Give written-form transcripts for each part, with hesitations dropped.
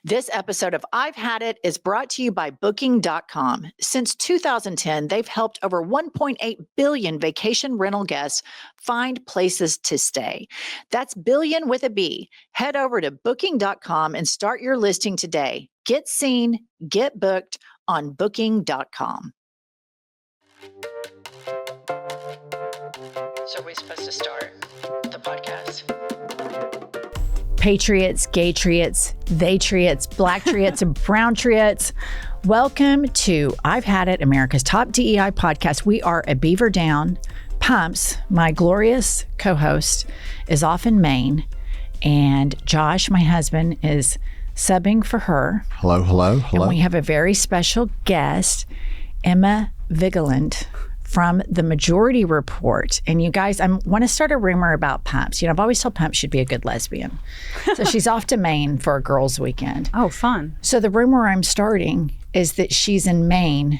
This episode of I've Had It is brought to you by Booking.com. Since 2010, they've helped over 1.8 billion vacation rental guests find places to stay. That's billion with a B. Head over to Booking.com and start your listing today. Get seen, get booked on Booking.com. So are we supposed to start the podcast? Patriots, gay triots, they triots, black triots, and brown triots. Welcome to I've Had It, America's top DEI podcast. We are a beaver down. Pumps, my glorious co-host, is off in Maine, and Josh, my husband, is subbing for her. Hello, hello, hello. And we have a very special guest, Emma Vigeland, from the Majority Report. And you guys, I want to start a rumor about Pumps. You know, I've always told Pumps she'd be a good lesbian. So she's off to Maine for a girls' weekend. Oh, fun. So the rumor I'm starting is that she's in Maine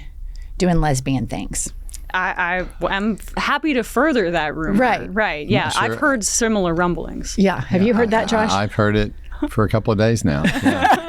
doing lesbian things. I'm happy to further that rumor. Right. Yeah, Sure. I've heard similar rumblings. Yeah. Have you heard that, Josh? I've heard it for a couple of days now. Yeah.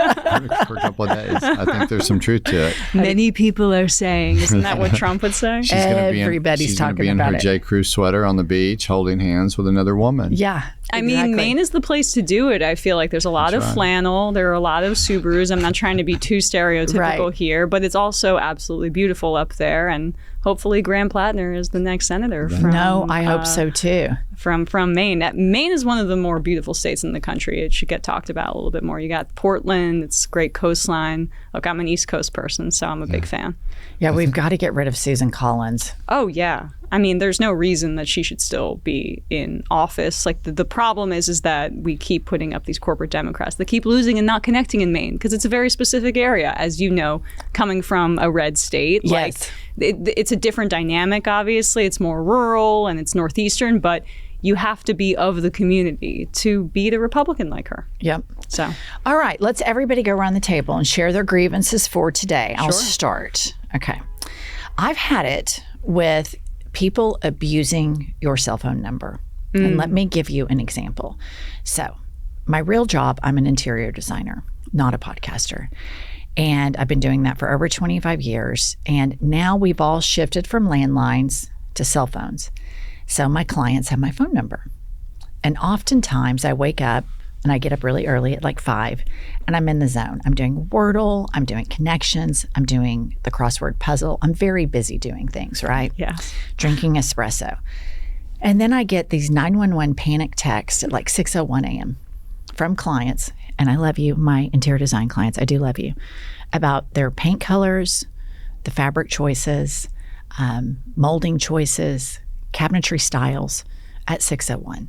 For a couple of days. I think there's some truth to it. Many people are saying, isn't that what Trump would say? Everybody's talking be in about her it. J. Crew sweater on the beach holding hands with another woman. Yeah. I mean, Maine is the place to do it. I feel like there's a lot of flannel. There are a lot of Subarus. I'm not trying to be too stereotypical here, but it's also absolutely beautiful up there. And hopefully Graham Plattner is the next senator. No, I hope so too. From Maine. Maine is one of the more beautiful states in the country. It should get talked about a little bit more. You got Portland. It's great coastline. Look, I'm an East Coast person, so I'm a big fan. Yeah, we've got to get rid of Susan Collins. Oh, yeah. I mean, there's no reason that she should still be in office. Like the problem is that we keep putting up these corporate Democrats that keep losing and not connecting in Maine because it's a very specific area, as you know, coming from a red state. Yes. Like, it's a different dynamic, obviously. It's more rural and it's northeastern, but you have to be of the community to beat a Republican like her. Yep. So, all right, let's everybody go around the table and share their grievances for today. I'll Sure. start. Okay. I've had it with people abusing your cell phone number. And let me give you an example. So, my real job, I'm an interior designer, not a podcaster. And I've been doing that for over 25 years. And now we've all shifted from landlines to cell phones. So my clients have my phone number. And oftentimes I wake up and I get up really early at like 5 and I'm in the zone. I'm doing Wordle, I'm doing connections, I'm doing the crossword puzzle. I'm very busy doing things, right? yeah. Drinking espresso. And then I get these 911 panic texts at like 6:01 a.m. from clients. And I love you, my interior design clients, I do love you, about their paint colors, the fabric choices, molding choices, cabinetry styles at 6:01.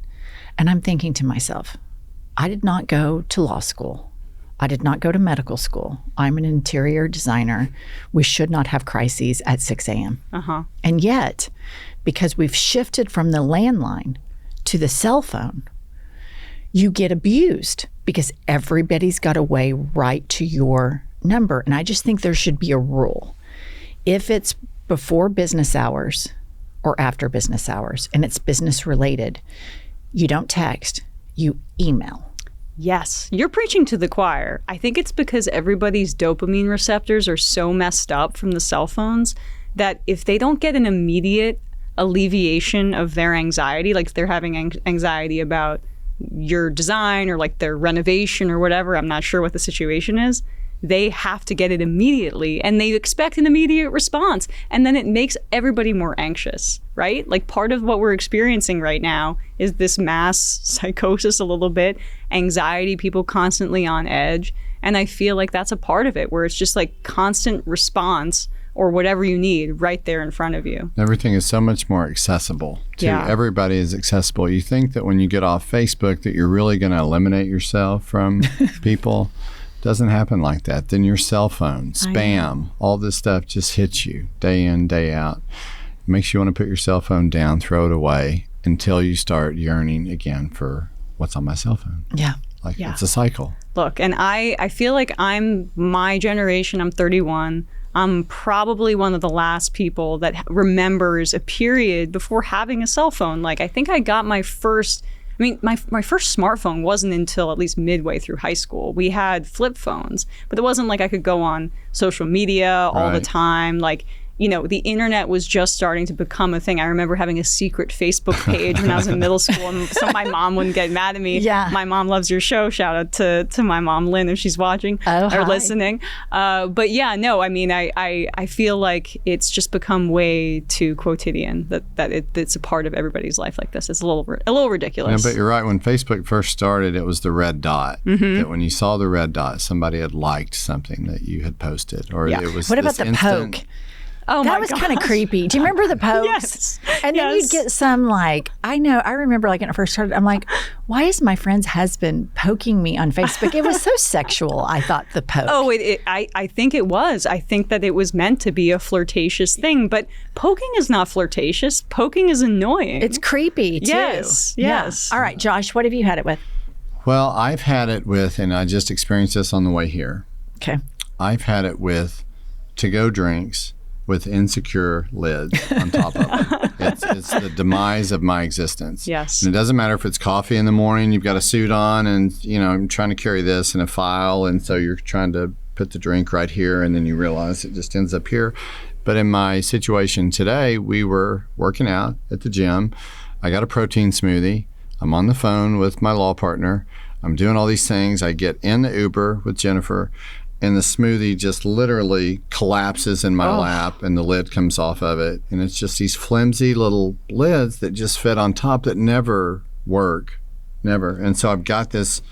And I'm thinking to myself, I did not go to law school. I did not go to medical school. I'm an interior designer. We should not have crises at 6 a.m. And yet, because we've shifted from the landline to the cell phone, you get abused because everybody's got a way right to your number. And I just think there should be a rule. If it's before business hours or after business hours and it's business related, you don't text, you email. Yes, you're preaching to the choir. I think it's because everybody's dopamine receptors are so messed up from the cell phones that if they don't get an immediate alleviation of their anxiety, like if they're having anxiety about your design or like their renovation or whatever, I'm not sure what the situation is, they have to get it immediately and they expect an immediate response. And then it makes everybody more anxious, right? Like part of what we're experiencing right now is this mass psychosis a little bit, anxiety, people constantly on edge. And I feel like that's a part of it where it's just like constant response or whatever you need right there in front of you. Everything is so much more accessible to everybody is accessible. You think that when you get off Facebook that you're really going to eliminate yourself from people. Doesn't happen like that. Then your cell phone, spam, all this stuff just hits you day in, day out. It makes you want to put your cell phone down, throw it away until you start yearning again for what's on my cell phone. Yeah. It's a cycle. Look, and I feel like I'm my generation, I'm 31. I'm probably one of the last people that remembers a period before having a cell phone. Like, I think I got my first I mean, my first smartphone wasn't until at least midway through high school. We had flip phones, but it wasn't like I could go on social media all the time. Like, you know, the internet was just starting to become a thing. I remember having a secret Facebook page when I was in middle school, and so my mom wouldn't get mad at me. Yeah. My mom loves your show. Shout out to my mom, Lynn, if she's watching or listening. But yeah, no, I mean, I feel like it's just become way too quotidian that it's a part of everybody's life like this. It's a little ridiculous. Yeah, but you're right. When Facebook first started, it was the red dot. That when you saw the red dot, somebody had liked something that you had posted, or it was. What about the poke? Oh, that was kind of creepy. Do you remember the pokes? Yes. And then you'd get some like, I remember like when it first started, I'm like, why is my friend's husband poking me on Facebook? It was so sexual, I thought, the poke. Oh, I think it was. I think that it was meant to be a flirtatious thing, but poking is not flirtatious. Poking is annoying. It's creepy, too. Yes. Yeah. All right, Josh, what have you had it with? Well, I've had it with, and I just experienced this on the way here. Okay. I've had it with to-go drinks with insecure lids on top of them. It's the demise of my existence. Yes. And it doesn't matter if it's coffee in the morning, you've got a suit on, and I'm trying to carry this in a file, and so you're trying to put the drink right here, and then you realize it just ends up here. But in my situation today, we were working out at the gym. I got a protein smoothie. I'm on the phone with my law partner. I'm doing all these things. I get in the Uber with Jennifer, and the smoothie just literally collapses in my lap, and the lid comes off of it. And it's just these flimsy little lids that just fit on top that never work, never. And so I've got this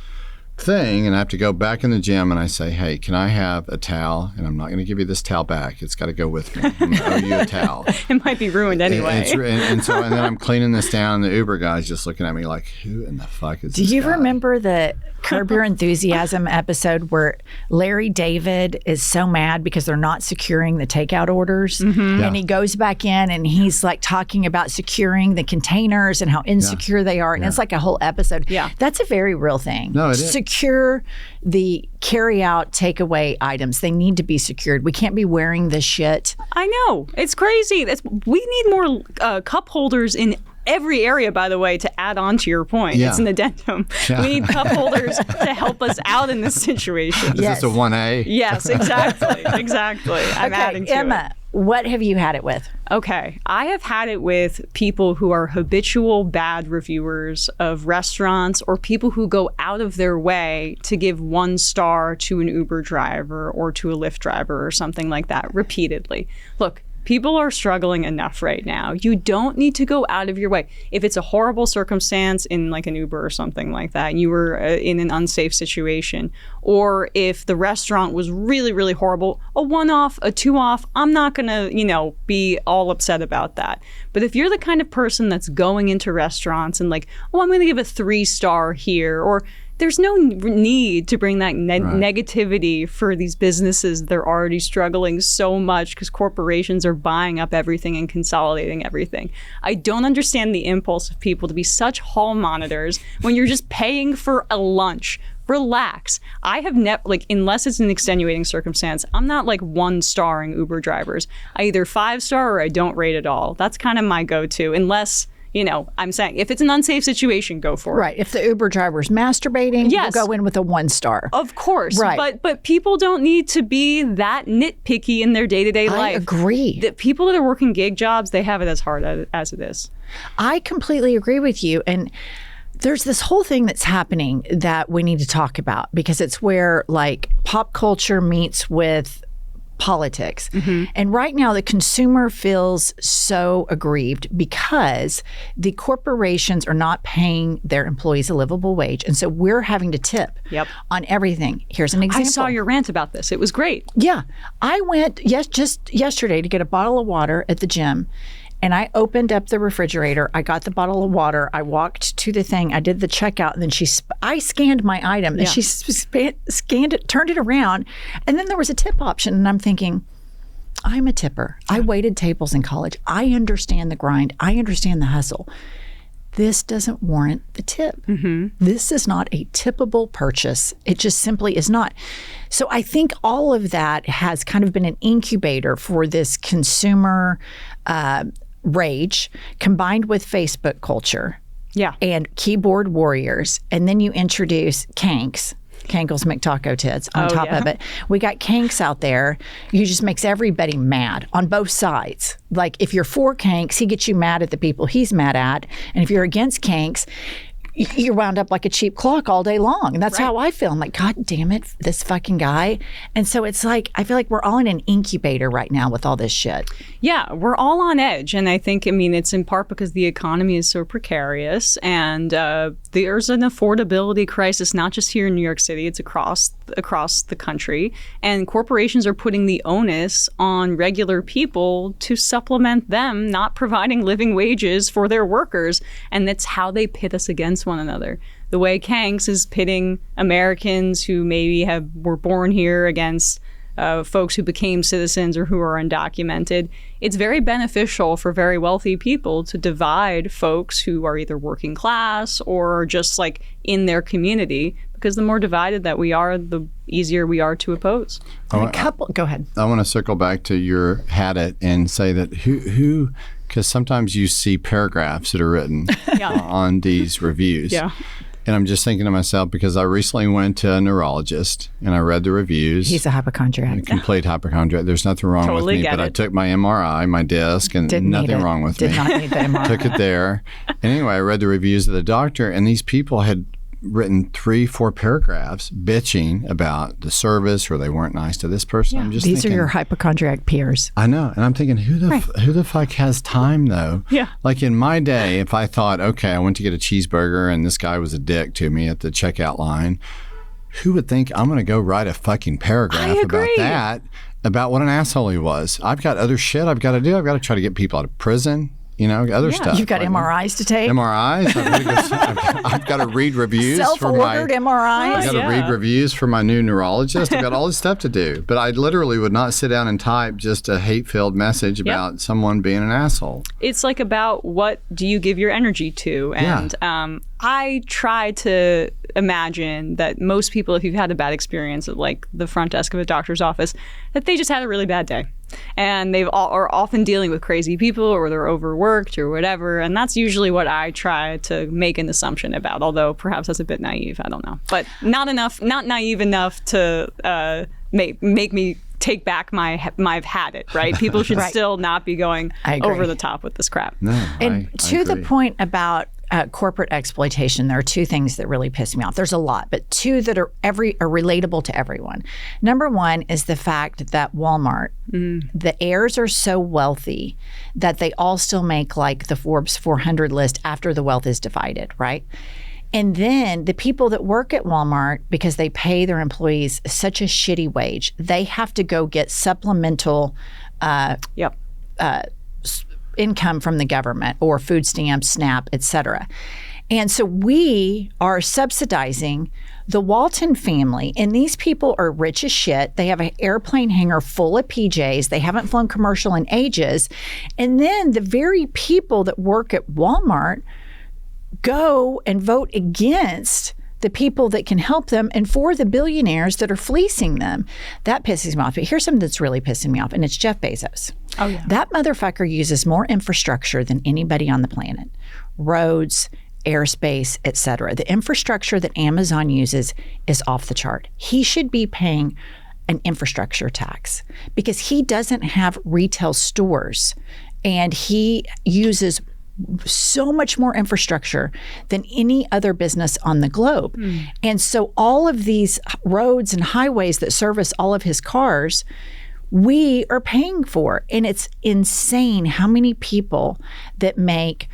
thing, and I have to go back in the gym, and I say, hey, can I have a towel? And I'm not going to give you this towel back. It's got to go with me. I'm going to owe you a towel. It might be ruined anyway. And then I'm cleaning this down. The Uber guy's just looking at me like, who in the fuck is this Do you guy? remember the Curb Your Enthusiasm episode where Larry David is so mad because they're not securing the takeout orders? And he goes back in and he's like talking about securing the containers and how insecure they are. And it's like a whole episode. Yeah. That's a very real thing. No, it is. Secure the carry-out takeaway items. They need to be secured. We can't be wearing this shit. I know. It's crazy. We need more cup holders in every area, by the way, to add on to your point. Yeah. It's an addendum. We need cup holders to help us out in this situation. Is this a 1A? Yes, exactly. Exactly. I'm adding to Emma, what have you had it with? Okay. I have had it with people who are habitual bad reviewers of restaurants, or people who go out of their way to give 1 star to an Uber driver or to a Lyft driver or something like that repeatedly. Look, people are struggling enough right now. You don't need to go out of your way. If it's a horrible circumstance in like an Uber or something like that, and you were in an unsafe situation, or if the restaurant was really, really horrible, a 1-off, a 2-off, I'm not going to, be all upset about that. But if you're the kind of person that's going into restaurants and like, oh, I'm going to give a 3-star here, or there's no need to bring that negativity for these businesses. They're already struggling so much because corporations are buying up everything and consolidating everything. I don't understand the impulse of people to be such hall monitors when you're just paying for a lunch. Relax. I have unless it's an extenuating circumstance, I'm not like 1-starring Uber drivers. I either 5-star or I don't rate at all. That's kind of my go-to, unless I'm saying if it's an unsafe situation, go for it. Right. If the Uber driver's masturbating, yes, we'll go in with a 1-star. Of course. Right. But people don't need to be that nitpicky in their day-to-day life. I agree. The people that are working gig jobs, they have it as hard as it is. I completely agree with you. And there's this whole thing that's happening that we need to talk about, because it's where like pop culture meets with politics. And right now the consumer feels so aggrieved because the corporations are not paying their employees a livable wage. And so we're having to tip on everything. Here's an example. I saw your rant about this. It was great. Yeah. I went just yesterday to get a bottle of water at the gym. And I opened up the refrigerator. I got the bottle of water. I walked to the thing. I did the checkout. And then I scanned my item. And she scanned it, turned it around. And then there was a tip option. And I'm thinking, I'm a tipper. I waited tables in college. I understand the grind. I understand the hustle. This doesn't warrant the tip. This is not a tippable purchase. It just simply is not. So I think all of that has kind of been an incubator for this consumer rage, combined with Facebook culture. and keyboard warriors, and then you introduce kanks. Kankles McTaco Tits on top of it. We got kanks out there. He just makes everybody mad on both sides. Like if you're for kanks, he gets you mad at the people he's mad at. And if you're against kanks, you're wound up like a cheap clock all day long. And that's how I feel. I'm like, God damn it, this fucking guy. And so it's like, I feel like we're all in an incubator right now with all this shit. Yeah, we're all on edge. And I think, it's in part because the economy is so precarious and there's an affordability crisis, not just here in New York City, it's across the country. And corporations are putting the onus on regular people to supplement them not providing living wages for their workers. And that's how they pit us against one another. The way kanks is pitting Americans who maybe were born here against folks who became citizens or who are undocumented. It's very beneficial for very wealthy people to divide folks who are either working class or just like in their community, because the more divided that we are, the easier we are to oppose. Go ahead. I want to circle back to your had it and say that who because sometimes you see paragraphs that are written on these reviews. Yeah. And I'm just thinking to myself, because I recently went to a neurologist and I read the reviews. He's a hypochondriac. A complete hypochondriac. There's nothing wrong with me, but I took my MRI, my disc, and nothing wrong with me. Did not need the MRI. Took it there. And anyway, I read the reviews of the doctor, and these people had written 3-4 paragraphs bitching about the service, or they weren't nice to this person. I'm just These thinking, are your hypochondriac peers. I know. And I'm thinking, who the fuck has time, though? Yeah. Like in my day, if I thought, okay, I went to get a cheeseburger and this guy was a dick to me at the checkout line, who would think I'm going to go write a fucking paragraph about that, about what an asshole he was? I've got other shit I've got to do. I've got to try to get people out of prison. Other stuff. You've got MRIs to take. MRIs. I've got to read reviews Self-ordered MRIs. I've got to read reviews for my new neurologist. I've got all this stuff to do. But I literally would not sit down and type just a hate-filled message about someone being an asshole. It's like about what do you give your energy to? And I try to imagine that most people, if you've had a bad experience at like the front desk of a doctor's office, that they just had a really bad day. And they are often dealing with crazy people, or they're overworked or whatever. And that's usually what I try to make an assumption about, although perhaps that's a bit naive. I don't know. But not naive enough to make me take back my I've had it, right? People should still not be going over the top with this crap. No, and to the point about corporate exploitation, there are two things that really piss me off. There's a lot, but two that are relatable to everyone. Number one is the fact that Walmart, the heirs are so wealthy that they all still make like the Forbes 400 list after the wealth is divided, right? And then the people that work at Walmart, because they pay their employees such a shitty wage, they have to go get supplemental income from the government, or food stamps, SNAP, et cetera. And so we are subsidizing the Walton family, and these people are rich as shit. They have an airplane hangar full of PJs. They haven't flown commercial in ages. And then the very people that work at Walmart go and vote against the people that can help them and for the billionaires that are fleecing them. That pisses me off. But here's something that's really pissing me off, and it's Jeff Bezos. Oh, yeah. That motherfucker uses more infrastructure than anybody on the planet. Roads, airspace, et cetera. The infrastructure that Amazon uses is off the chart. He should be paying an infrastructure tax because he doesn't have retail stores, and he uses so much more infrastructure than any other business on the globe. And so all of these roads and highways that service all of his cars, we are paying for. And it's insane how many people that make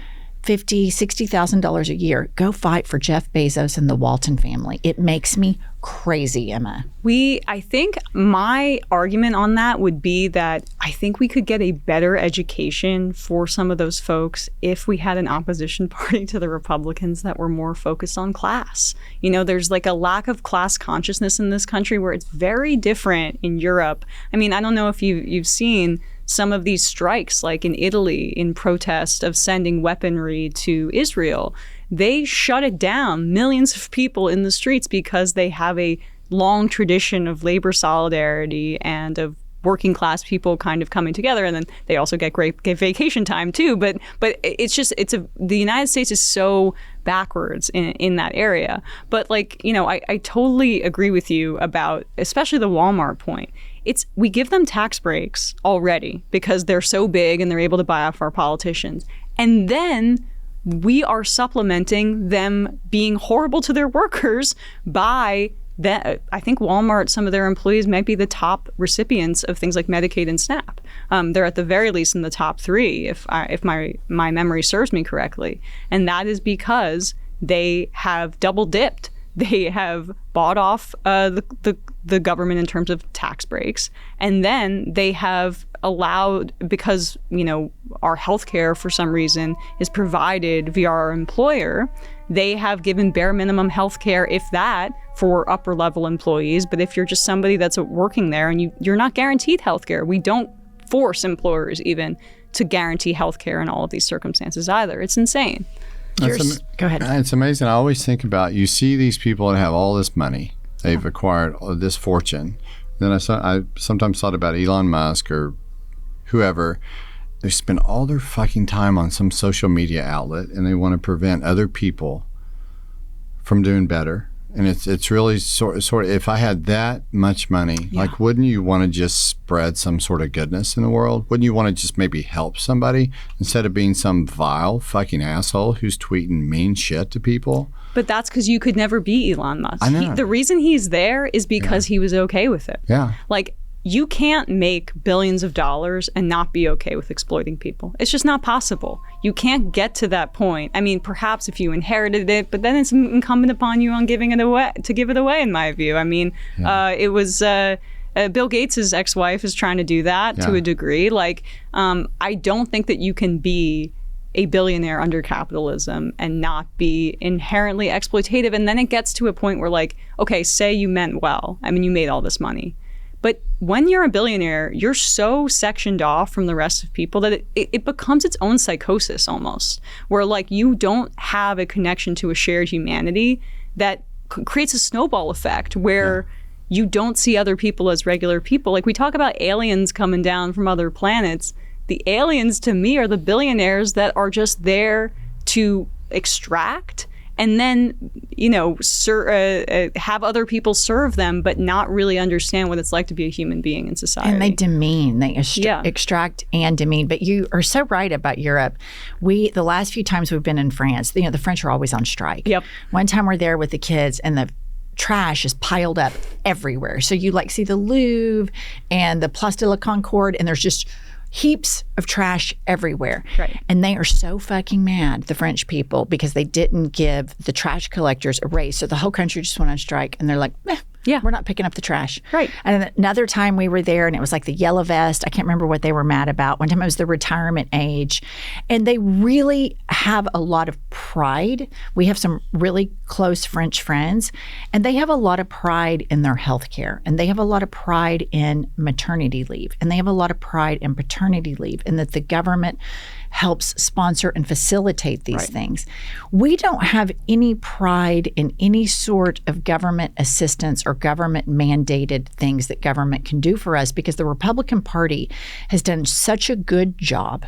$50,000, $60,000 a year go fight for Jeff Bezos and the Walton family. It makes me crazy, Emma. I think my argument on that would be that I think we could get a better education for some of those folks if we had an opposition party to the Republicans that were more focused on class. There's like a lack of class consciousness in this country where it's very different in Europe. I don't know if you've seen some of these strikes, like in Italy, in protest of sending weaponry to Israel. They shut it down, millions of people in the streets, because they have a long tradition of labor solidarity and of working class people kind of coming together, and then they also get great vacation time too. But the United States is so backwards in that area. But like, you know, I totally agree with you about especially the Walmart point. We give them tax breaks already because they're so big and they're able to buy off our politicians. And then we are supplementing them being horrible to their workers by that. I think Walmart, some of their employees might be the top recipients of things like Medicaid and SNAP. They're at the very least in the top 3, if my memory serves me correctly. And that is because they have double dipped. They have bought off the government in terms of tax breaks, and then they have allowed, because, you know, our healthcare for some reason is provided via our employer, they have given bare minimum healthcare, if that, for upper level employees. But if you're just somebody that's working there and you're not guaranteed healthcare, we don't force employers even to guarantee healthcare in all of these circumstances either. It's insane. Go ahead. It's amazing. I always think about, you see these people that have all this money. They've acquired this fortune. Then I sometimes thought about Elon Musk or whoever. They spend all their fucking time on some social media outlet, and they want to prevent other people from doing better. And it's really sort of, if I had that much money, like, wouldn't you want to just spread some sort of goodness in the world? Wouldn't you want to just maybe help somebody instead of being some vile fucking asshole who's tweeting mean shit to people? But that's because you could never be Elon Musk. I know. The reason he's there is because he was okay with it. Yeah. Like, you can't make billions of dollars and not be okay with exploiting people. It's just not possible. You can't get to that point. I mean, perhaps if you inherited it, but then it's incumbent upon you on giving it away, to give it away, in my view. I mean, it was Bill Gates' ex-wife is trying to do that to a degree. Like, I don't think that you can be a billionaire under capitalism and not be inherently exploitative. And then it gets to a point where, like, okay, say you meant well. I mean, you made all this money. But when you're a billionaire, you're so sectioned off from the rest of people that it becomes its own psychosis almost, where, like, you don't have a connection to a shared humanity that creates a snowball effect where you don't see other people as regular people. Like, we talk about aliens coming down from other planets. The aliens, to me, are the billionaires that are just there to extract and then, you know, have other people serve them, but not really understand what it's like to be a human being in society. And they demean, they extract and demean. But you are so right about Europe. The last few times we've been in France, you know, the French are always on strike. Yep. One time we're there with the kids, and the trash is piled up everywhere. So you like see the Louvre and the Place de la Concorde, and there's just heaps of trash everywhere. Right. And they are so fucking mad, the French people, because they didn't give the trash collectors a raise. So the whole country just went on strike, and they're like, we're not picking up the trash. Right. And another time we were there, and it was like the yellow vest. I can't remember what they were mad about. One time it was the retirement age. And they really have a lot of pride. We have some really close French friends, and they have a lot of pride in their health care, and they have a lot of pride in maternity leave, and they have a lot of pride in paternity leave, and that the government helps sponsor and facilitate these things. We don't have any pride in any sort of government assistance or government mandated things that government can do for us, because the Republican Party has done such a good job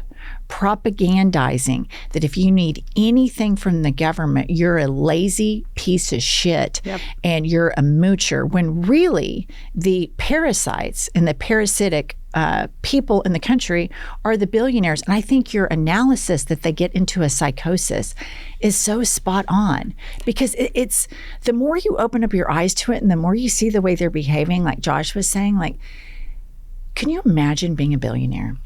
propagandizing that if you need anything from the government, you're a lazy piece of shit and you're a moocher, when really the parasites and the parasitic people in the country are the billionaires. And I think your analysis that they get into a psychosis is so spot on, because it's the more you open up your eyes to it and the more you see the way they're behaving, like Josh was saying, like, can you imagine being a billionaire?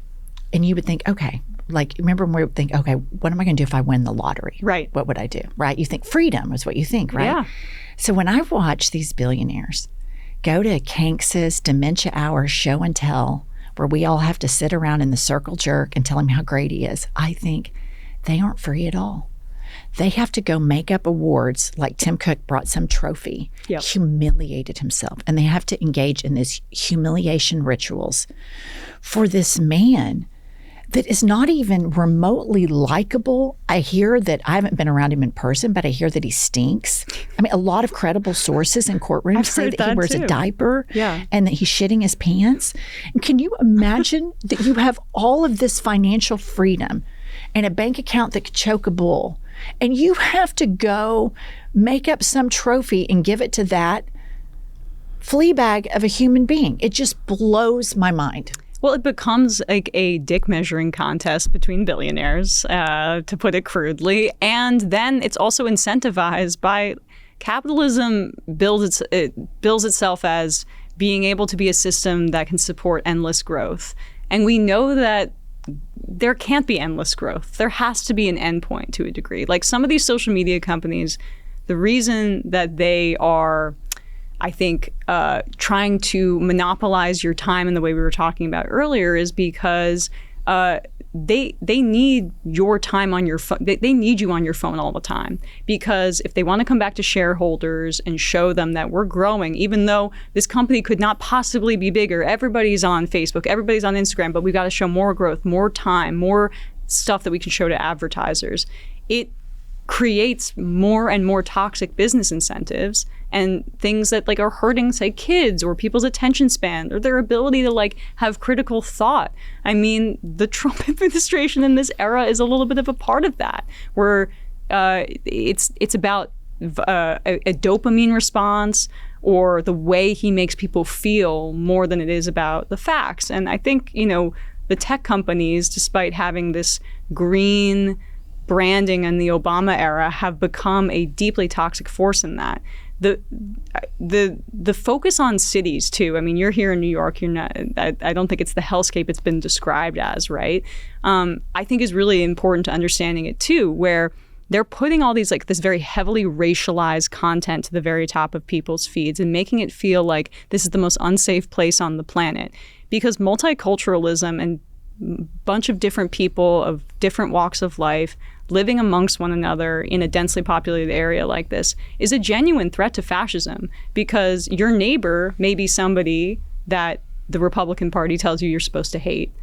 And you would think, okay, like, remember when we would think, okay, what am I going to do if I win the lottery? Right. What would I do? Right. You think freedom is what you think, right? Yeah. So when I watch these billionaires go to Kanks's Dementia Hour show and tell, where we all have to sit around in the circle jerk and tell him how great he is, I think they aren't free at all. They have to go make up awards, like Tim Cook brought some trophy, humiliated himself, and they have to engage in these humiliation rituals for this man that is not even remotely likable. I hear that, I haven't been around him in person, but I hear that he stinks. I mean, a lot of credible sources in courtrooms say that he wears a diaper and that he's shitting his pants. And can you imagine that you have all of this financial freedom and a bank account that could choke a bull, and you have to go make up some trophy and give it to that flea bag of a human being? It just blows my mind. Well, it becomes like a dick measuring contest between billionaires, to put it crudely. And then it's also incentivized by capitalism bills itself as being able to be a system that can support endless growth. And we know that there can't be endless growth. There has to be an endpoint to a degree. Like some of these social media companies, the reason that they are, I think, trying to monopolize your time in the way we were talking about earlier is because they need your time on your phone. They need you on your phone all the time, because if they want to come back to shareholders and show them that we're growing, even though this company could not possibly be bigger, everybody's on Facebook, everybody's on Instagram, but we've got to show more growth, more time, more stuff that we can show to advertisers. It creates more and more toxic business incentives and things that like are hurting, say, kids or people's attention span or their ability to like have critical thought. I mean, the Trump administration in this era is a little bit of a part of that, where it's about a dopamine response or the way he makes people feel more than it is about the facts. And I think, you know, the tech companies, despite having this green branding in the Obama era, have become a deeply toxic force in that. The focus on cities too. I mean, you're here in New York. You're not. I don't think it's the hellscape it's been described as, right? I think is really important to understanding it too, where they're putting all these like this very heavily racialized content to the very top of people's feeds and making it feel like this is the most unsafe place on the planet, because multiculturalism and a bunch of different people of different walks of life living amongst one another in a densely populated area like this is a genuine threat to fascism, because your neighbor may be somebody that the Republican Party tells you you're supposed to hate,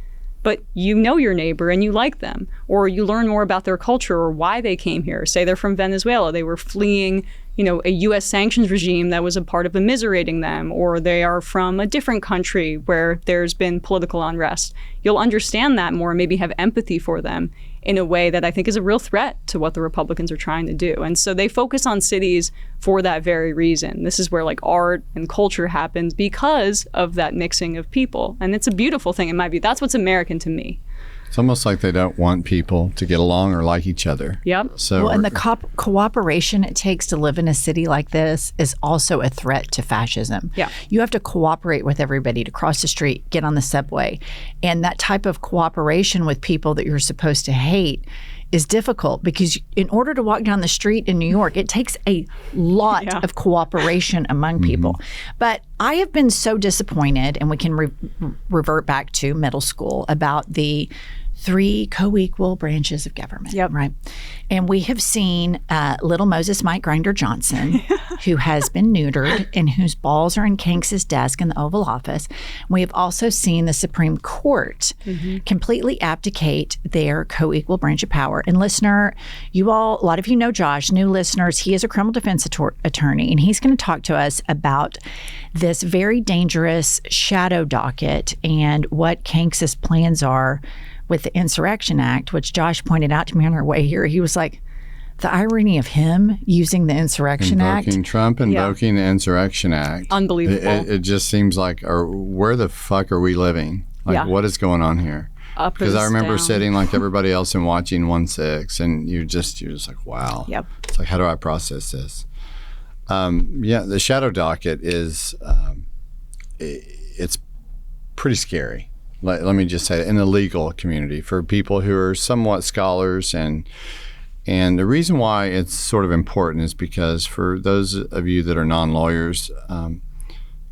but you know your neighbor and you like them, or you learn more about their culture or why they came here. Say they're from Venezuela, they were fleeing, you know, a U.S. sanctions regime that was a part of immiserating them, or they are from a different country where there's been political unrest. You'll understand that more and maybe have empathy for them in a way that I think is a real threat to what the Republicans are trying to do. And so they focus on cities for that very reason. This is where like art and culture happens because of that mixing of people. And it's a beautiful thing in my view. That's what's American to me. It's almost like they don't want people to get along or like each other. Yep. So, well, and the cooperation it takes to live in a city like this is also a threat to fascism. Yeah. You have to cooperate with everybody to cross the street, get on the subway. And that type of cooperation with people that you're supposed to hate is difficult, because in order to walk down the street in New York, it takes a lot of cooperation among people. But I have been so disappointed, and we can revert back to middle school, about the 3 co-equal branches of government, right? And we have seen little Moses Mike Grinder Johnson, who has been neutered and whose balls are in Kanks's desk in the Oval Office. We have also seen the Supreme Court completely abdicate their co-equal branch of power. And listener, you all, a lot of you know Josh, new listeners, he is a criminal defense attorney, and he's going to talk to us about this very dangerous shadow docket and what Kanks's plans are with the Insurrection Act, which Josh pointed out to me on our way here. He was like, the irony of him using the Insurrection Act. Trump invoking the Insurrection Act. Unbelievable. It just seems like, where the fuck are we living? Like, what is going on here? Because I remember sitting like everybody else and watching 1/6, and you're just like, wow. Yep. It's like, how do I process this? The shadow docket is, it's pretty scary. Let me just say it, in the legal community, for people who are somewhat scholars, and the reason why it's sort of important is because for those of you that are non-lawyers,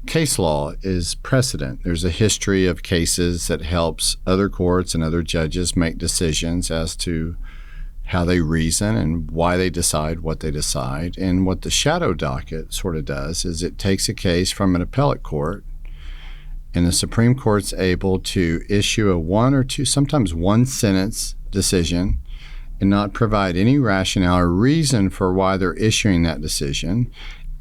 case law is precedent. There's a history of cases that helps other courts and other judges make decisions as to how they reason and why they decide what they decide. And what the shadow docket sort of does is it takes a case from an appellate court and the Supreme Court's able to issue a one or two, sometimes one sentence decision and not provide any rationale or reason for why they're issuing that decision.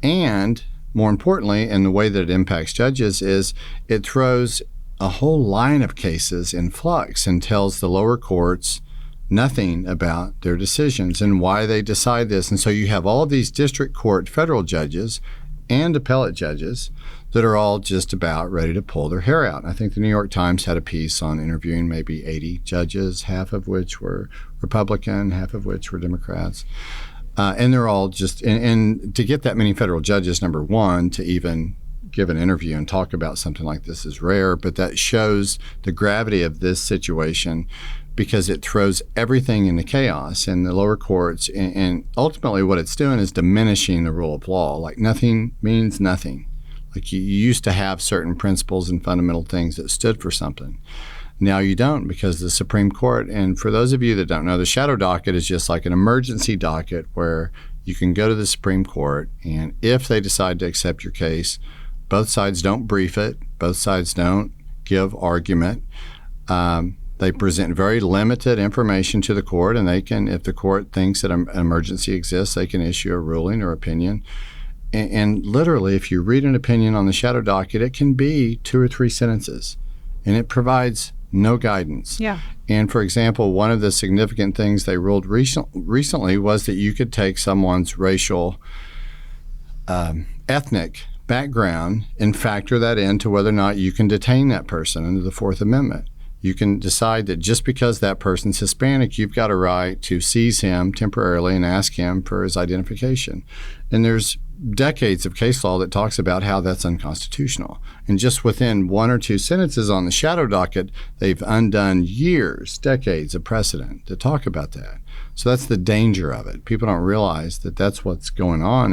And more importantly, and the way that it impacts judges is it throws a whole line of cases in flux and tells the lower courts nothing about their decisions and why they decide this. And so you have all of these district court federal judges and appellate judges that are all just about ready to pull their hair out. I think the New York Times had a piece on interviewing maybe 80 judges, half of which were Republican, half of which were Democrats. And they're all just, and to get that many federal judges, number one, to even give an interview and talk about something like this is rare, but that shows the gravity of this situation because it throws everything into chaos in the lower courts. And ultimately what it's doing is diminishing the rule of law. Like nothing means nothing. Like you used to have certain principles and fundamental things that stood for something. Now you don't, because the Supreme Court, and for those of you that don't know, the shadow docket is just like an emergency docket where you can go to the Supreme Court, and if they decide to accept your case, both sides don't brief it, both sides don't give argument. They present very limited information to the court, and they can, if the court thinks that an emergency exists, they can issue a ruling or opinion. And literally, if you read an opinion on the shadow docket, it can be 2 or 3 sentences, and it provides no guidance. Yeah. And for example, one of the significant things they ruled recently was that you could take someone's racial, ethnic background and factor that into whether or not you can detain that person under the Fourth Amendment. You can decide that just because that person's Hispanic, you've got a right to seize him temporarily and ask him for his identification. And there's decades of case law that talks about how that's unconstitutional. And just within 1 or 2 sentences on the shadow docket, they've undone years, decades of precedent to talk about that. So that's the danger of it. People don't realize that that's what's going on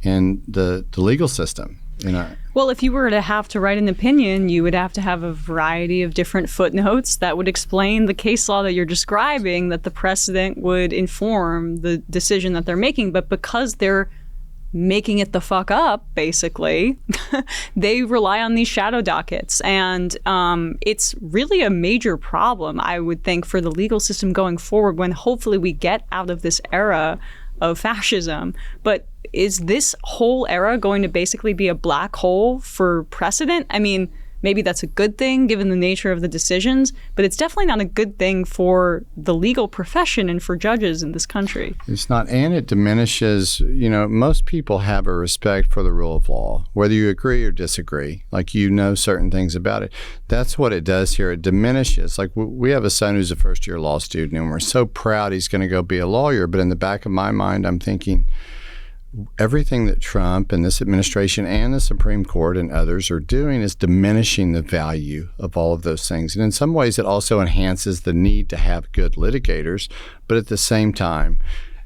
in the legal system. You know. Well, if you were to have to write an opinion, you would have to have a variety of different footnotes that would explain the case law that you're describing, that the precedent would inform the decision that they're making. But because they're making it the fuck up, basically, they rely on these shadow dockets. And it's really a major problem, I would think, for the legal system going forward when hopefully we get out of this era of fascism. But is this whole era going to basically be a black hole for precedent? I mean, maybe that's a good thing given the nature of the decisions, but it's definitely not a good thing for the legal profession and for judges in this country. It's not, and it diminishes, most people have a respect for the rule of law, whether you agree or disagree, like certain things about it. That's what it does here. It diminishes. Like we have a son who's a first-year law student, and we're so proud he's going to go be a lawyer, but in the back of my mind, I'm thinking, everything that Trump and this administration and the Supreme Court and others are doing is diminishing the value of all of those things. And in some ways, it also enhances the need to have good litigators. But at the same time,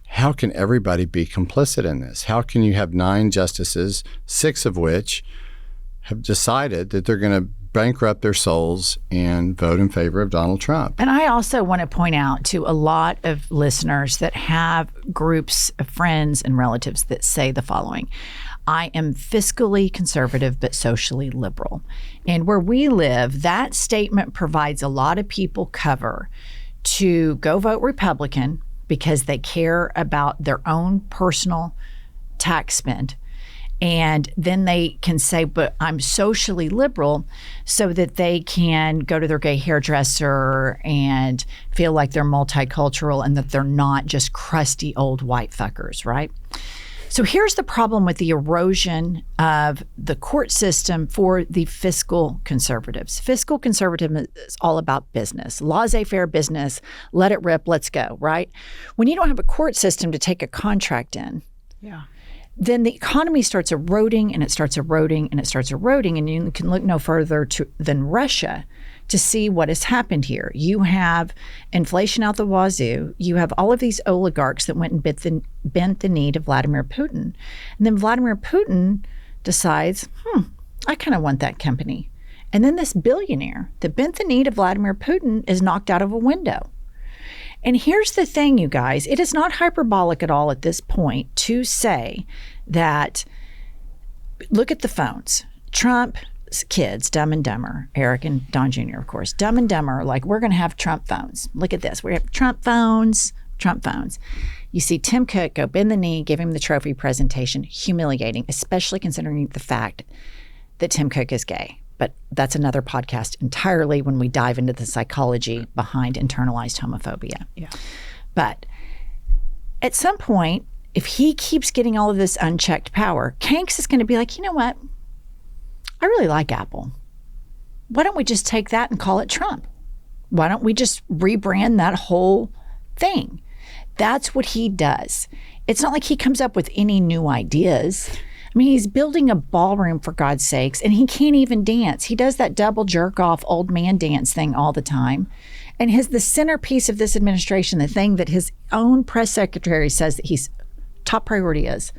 how can everybody be complicit in this? How can you have 9 justices, 6 of which have decided that they're going to bankrupt their souls and vote in favor of Donald Trump? And I also want to point out to a lot of listeners that have groups of friends and relatives that say the following: I am fiscally conservative but socially liberal. And where we live, that statement provides a lot of people cover to go vote Republican because they care about their own personal tax spend. And then they can say, but I'm socially liberal, so that they can go to their gay hairdresser and feel like they're multicultural and that they're not just crusty old white fuckers, right? So here's the problem with the erosion of the court system for the fiscal conservatives. Fiscal conservatism is all about business. Laissez-faire business, let it rip, let's go, right? When you don't have a court system to take a contract in, then the economy starts eroding and it starts eroding and it starts eroding. And you can look no further than Russia to see what has happened here. You have inflation out the wazoo. You have all of these oligarchs that went and bent the knee to Vladimir Putin. And then Vladimir Putin decides, I kind of want that company. And then this billionaire that bent the knee to Vladimir Putin is knocked out of a window. And here's the thing, you guys, it is not hyperbolic at all at this point to say that, look at the phones. Trump kids, Dumb and Dumber, Eric and Don Jr., of course, Dumb and Dumber, like, we're going to have Trump phones. Look at this. We have Trump phones. You see Tim Cook go bend the knee, give him the trophy presentation, humiliating, especially considering the fact that Tim Cook is gay. But that's another podcast entirely when we dive into the psychology behind internalized homophobia. Yeah. But at some point, if he keeps getting all of this unchecked power, Kanks is going to be like, you know what? I really like Apple. Why don't we just take that and call it Trump? Why don't we just rebrand that whole thing? That's what he does. It's not like he comes up with any new ideas. I mean, he's building a ballroom, for God's sakes, and he can't even dance. He does that double jerk-off old man dance thing all the time. And the centerpiece of this administration, the thing that his own press secretary says that his top priority is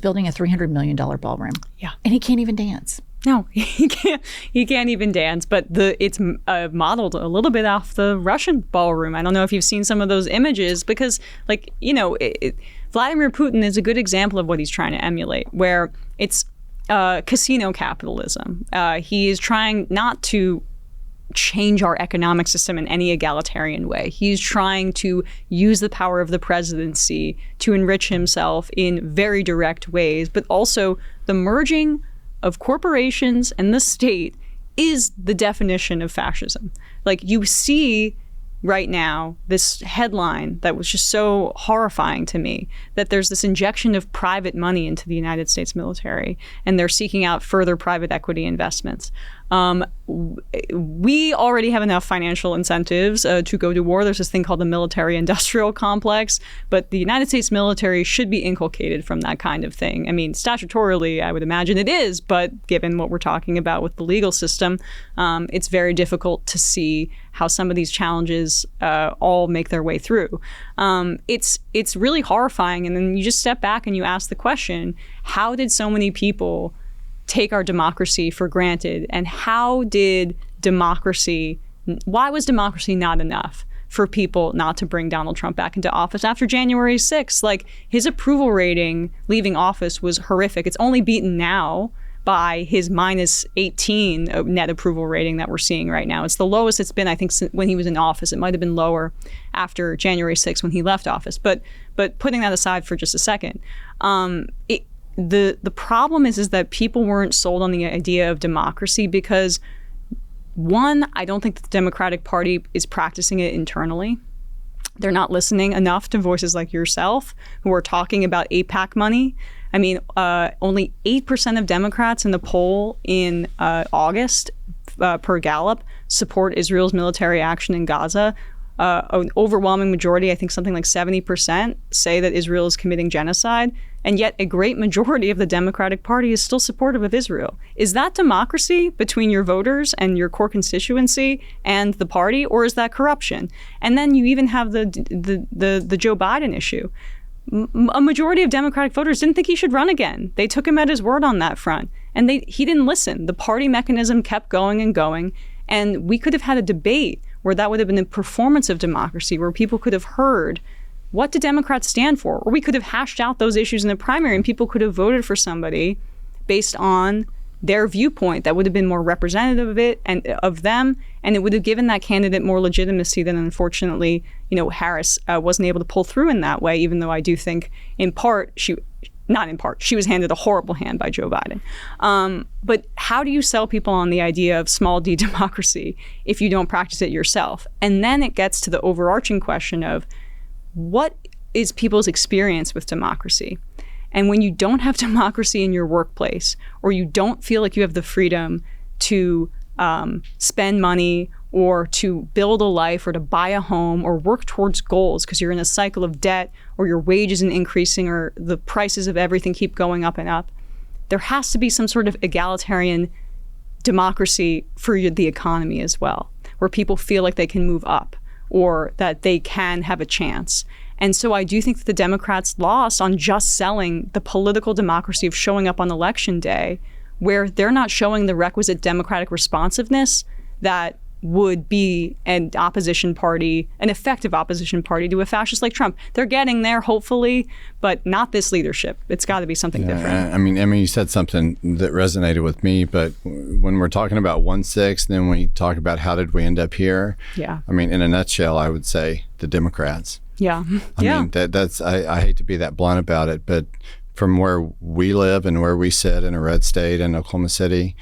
building a $300 million ballroom. Yeah. And he can't even dance. No, he can't even dance, but it's modeled a little bit off the Russian ballroom. I don't know if you've seen some of those images because, like, you know, Vladimir Putin is a good example of what he's trying to emulate, where it's casino capitalism. He is trying not to change our economic system in any egalitarian way. He's trying to use the power of the presidency to enrich himself in very direct ways, but also the merging of corporations and the state is the definition of fascism. Like, you see right now this headline that was just so horrifying to me, that there's this injection of private money into the United States military, and they're seeking out further private equity investments. We already have enough financial incentives to go to war. There's this thing called the military-industrial complex, but the United States military should be inculcated from that kind of thing. I mean, statutorily, I would imagine it is, but given what we're talking about with the legal system, it's very difficult to see how some of these challenges all make their way through. It's really horrifying, and then you just step back and you ask the question, how did so many people take our democracy for granted, and why was democracy not enough for people not to bring Donald Trump back into office after January 6th? Like, his approval rating leaving office was horrific. It's only beaten now by his minus 18 net approval rating that we're seeing right now. It's the lowest it's been, I think, since when he was in office. It might have been lower after January 6th when he left office. But putting that aside for just a second, the problem is that people weren't sold on the idea of democracy because, one, I don't think that the Democratic Party is practicing it internally. They're not listening enough to voices like yourself who are talking about APAC money. I mean, only 8% of Democrats in the poll in August, per Gallup, support Israel's military action in Gaza. An overwhelming majority, I think something like 70%, say that Israel is committing genocide. And yet a great majority of the Democratic Party is still supportive of Israel. Is that democracy between your voters and your core constituency and the party, or is that corruption? And then you even have the Joe Biden issue. A majority of Democratic voters didn't think he should run again. They took him at his word on that front. And he didn't listen. The party mechanism kept going and going. And we could have had a debate where that would have been a performance of democracy, where people could have heard, what do Democrats stand for? Or we could have hashed out those issues in the primary and people could have voted for somebody based on their viewpoint that would have been more representative of it and of them, and it would have given that candidate more legitimacy than, unfortunately, Harris wasn't able to pull through in that way, even though I do think she was handed a horrible hand by Joe Biden. But how do you sell people on the idea of small d democracy if you don't practice it yourself? And then it gets to the overarching question of, what is people's experience with democracy? And when you don't have democracy in your workplace, or you don't feel like you have the freedom to spend money or to build a life or to buy a home or work towards goals because you're in a cycle of debt or your wage isn't increasing or the prices of everything keep going up and up, there has to be some sort of egalitarian democracy for the economy as well, where people feel like they can move up or that they can have a chance. And so I do think that the Democrats lost on just selling the political democracy of showing up on election day, where they're not showing the requisite democratic responsiveness that would be an effective opposition party to a fascist like Trump. They're getting there, hopefully, but not this leadership. It's got to be something different. I mean, Emma, you said something that resonated with me, but when we're talking about 1/6, then we talk about how did we end up here? Yeah. I mean, in a nutshell, I would say the Democrats. Yeah. I mean, that's I hate to be that blunt about it, but from where we live and where we sit in a red state in Oklahoma City,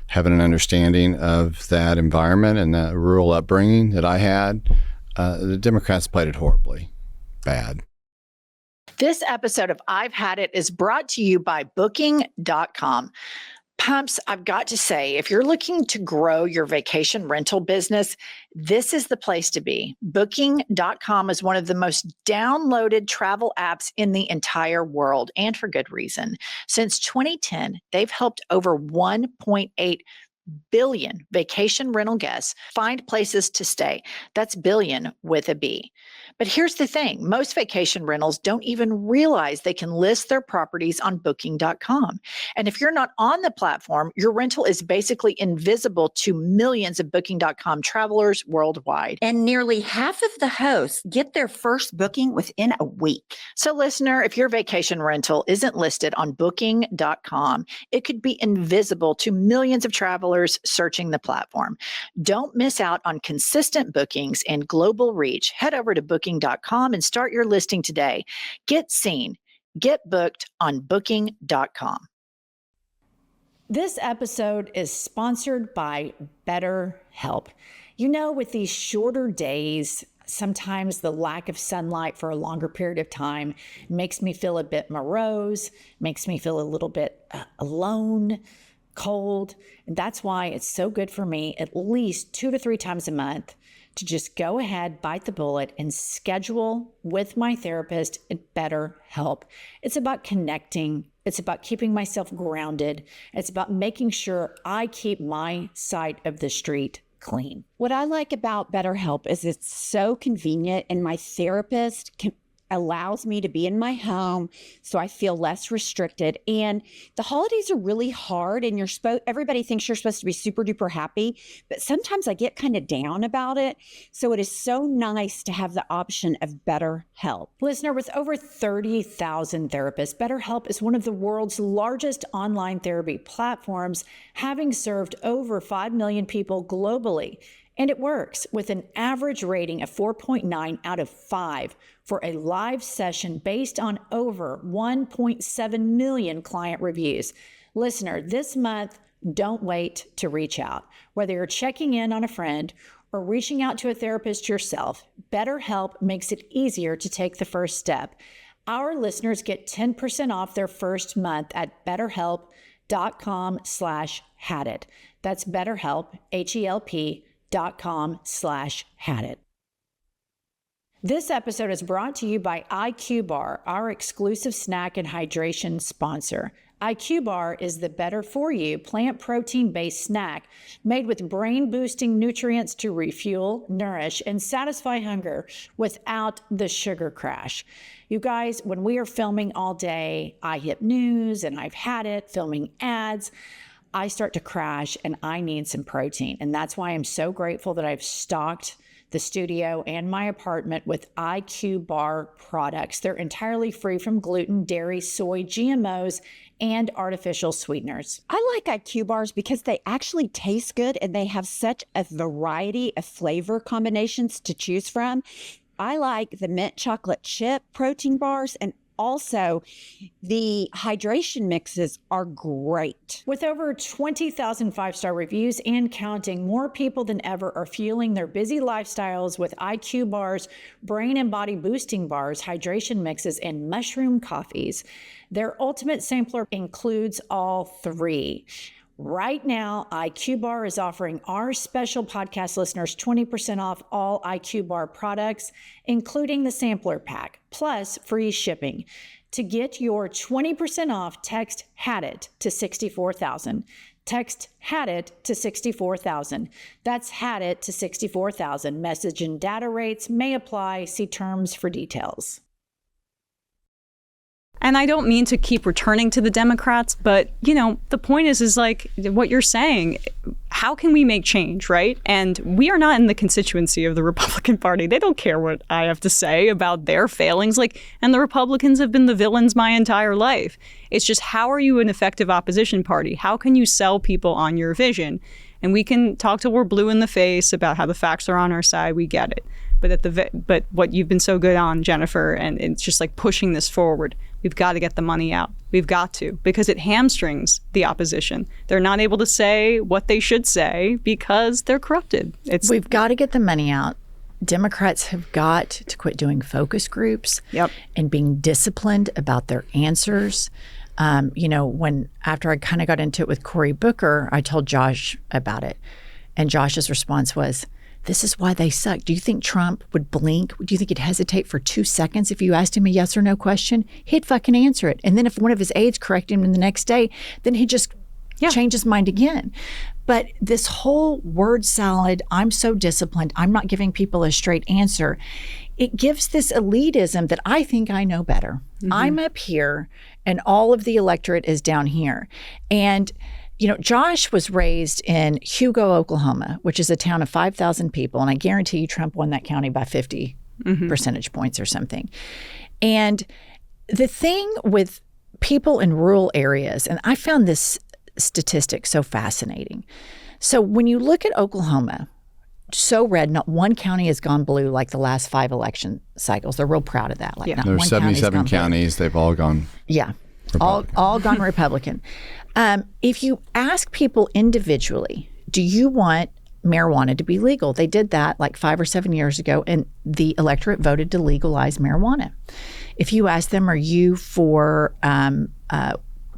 having an understanding of that environment and that rural upbringing that I had, the Democrats played it horribly bad. This episode of I've Had It is brought to you by Booking.com. Pumps, I've got to say, if you're looking to grow your vacation rental business, this is the place to be. Booking.com is one of the most downloaded travel apps in the entire world, and for good reason. Since 2010, they've helped over 1.8 billion vacation rental guests find places to stay. That's billion with a B. But here's the thing. Most vacation rentals don't even realize they can list their properties on Booking.com. And if you're not on the platform, your rental is basically invisible to millions of Booking.com travelers worldwide. And nearly half of the hosts get their first booking within a week. So listener, if your vacation rental isn't listed on Booking.com, it could be invisible to millions of travelers searching the platform. Don't miss out on consistent bookings and global reach. Head over to Booking.com and start your listing today. Get seen. Get booked on Booking.com. This episode is sponsored by BetterHelp. You know, with these shorter days, sometimes the lack of sunlight for a longer period of time makes me feel a bit morose, makes me feel a little bit alone, cold. And that's why it's so good for me at least 2 to 3 times a month to just go ahead, bite the bullet, and schedule with my therapist at BetterHelp. It's about connecting. It's about keeping myself grounded. It's about making sure I keep my side of the street clean. What I like about BetterHelp is it's so convenient, and my therapist allows me to be in my home so I feel less restricted. And the holidays are really hard, and everybody thinks you're supposed to be super duper happy, but sometimes I get kind of down about it. So it is so nice to have the option of BetterHelp. Listener, with over 30,000 therapists, BetterHelp is one of the world's largest online therapy platforms, having served over 5 million people globally. And it works with an average rating of 4.9 out of 5 for a live session based on over 1.7 million client reviews. Listener, this month, don't wait to reach out. Whether you're checking in on a friend or reaching out to a therapist yourself, BetterHelp makes it easier to take the first step. Our listeners get 10% off their first month at BetterHelp.com/hadit. That's BetterHelp, HELP.com/hadit. This episode is brought to you by IQ Bar, our exclusive snack and hydration sponsor. IQ Bar is the better for you plant protein-based snack made with brain-boosting nutrients to refuel, nourish, and satisfy hunger without the sugar crash. You guys, when we are filming all day, I hit news and I've had it, filming ads, I start to crash and I need some protein. And that's why I'm so grateful that I've stocked the studio and my apartment with IQ Bar products. They're entirely free from gluten, dairy, soy, GMOs, and artificial sweeteners. I like IQ Bars because they actually taste good and they have such a variety of flavor combinations to choose from. I like the mint chocolate chip protein bars, and also, the hydration mixes are great. With over 20,000 five-star reviews and counting, more people than ever are fueling their busy lifestyles with IQ Bars, brain and body boosting bars, hydration mixes, and mushroom coffees. Their ultimate sampler includes all 3. Right now, IQ Bar is offering our special podcast listeners 20% off all IQ Bar products, including the sampler pack, plus free shipping. To get your 20% off, text HADIT to 64,000. Text HADIT to 64,000. That's HADIT to 64,000. Message and data rates may apply. See terms for details. And I don't mean to keep returning to the Democrats, but, you know, the point is like what you're saying. how can we make change, right? And we are not in the constituency of the Republican Party. They don't care what I have to say about their failings. And the Republicans have been the villains my entire life. It's just, how are you an effective opposition party? How can you sell people on your vision? And we can talk till we're blue in the face about how the facts are on our side. We get it. But what you've been so good on, Jennifer, and it's just like pushing this forward. We've got to get the money out. We've got to, because it hamstrings the opposition. They're not able to say what they should say because they're corrupted. We've got to get the money out. Democrats have got to quit doing focus groups and being disciplined about their answers. After I kind of got into it with Cory Booker, I told Josh about it. And Josh's response was, this is why they suck. Do you think Trump would blink? Do you think he'd hesitate for 2 seconds if you asked him a yes or no question? He'd fucking answer it. And then if one of his aides corrected him the next day, then he'd just change his mind again. But this whole word salad, I'm so disciplined, I'm not giving people a straight answer, it gives this elitism that I think I know better. Mm-hmm. I'm up here and all of the electorate is down here. And Josh was raised in Hugo, Oklahoma, which is a town of 5,000 people. And I guarantee you Trump won that county by 50 percentage points or something. And the thing with people in rural areas, and I found this statistic so fascinating. So when you look at Oklahoma, so red, not one county has gone blue like the last 5 election cycles. They're real proud of that. There's 77 counties. They've all gone. Yeah. All gone Republican. If you ask people individually, do you want marijuana to be legal? They did that like 5 or 7 years ago, and the electorate voted to legalize marijuana. If you ask them, are you for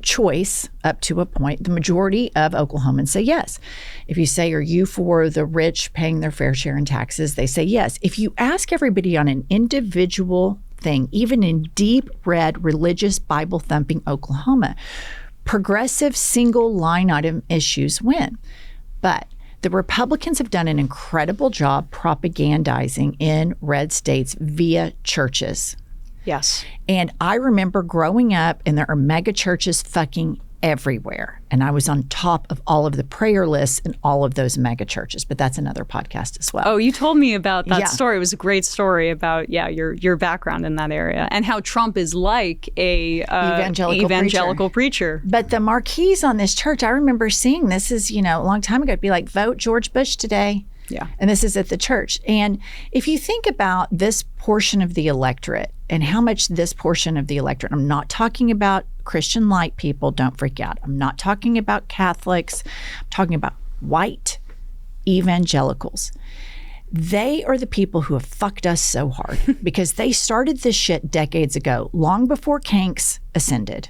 choice up to a point, the majority of Oklahomans say yes. If you say, are you for the rich paying their fair share in taxes? They say yes. If you ask everybody on an individual thing, even in deep red, religious, Bible-thumping Oklahoma, progressive single line item issues win. But the Republicans have done an incredible job propagandizing in red states via churches. Yes. And I remember growing up, and there are mega churches fucking everywhere. And I was on top of all of the prayer lists in all of those mega churches. But that's another podcast as well. Oh, you told me about that story. It was a great story about, your background in that area and how Trump is like a evangelical preacher. But the marquees on this church, I remember seeing this is, a long time ago, it'd be like, vote George Bush today. Yeah. And this is at the church. And if you think about this portion of the electorate and how much this portion of the electorate, I'm not talking about Christian light people, don't freak out. I'm not talking about Catholics. I'm talking about white evangelicals. They are the people who have fucked us so hard because they started this shit decades ago, long before Kanks ascended.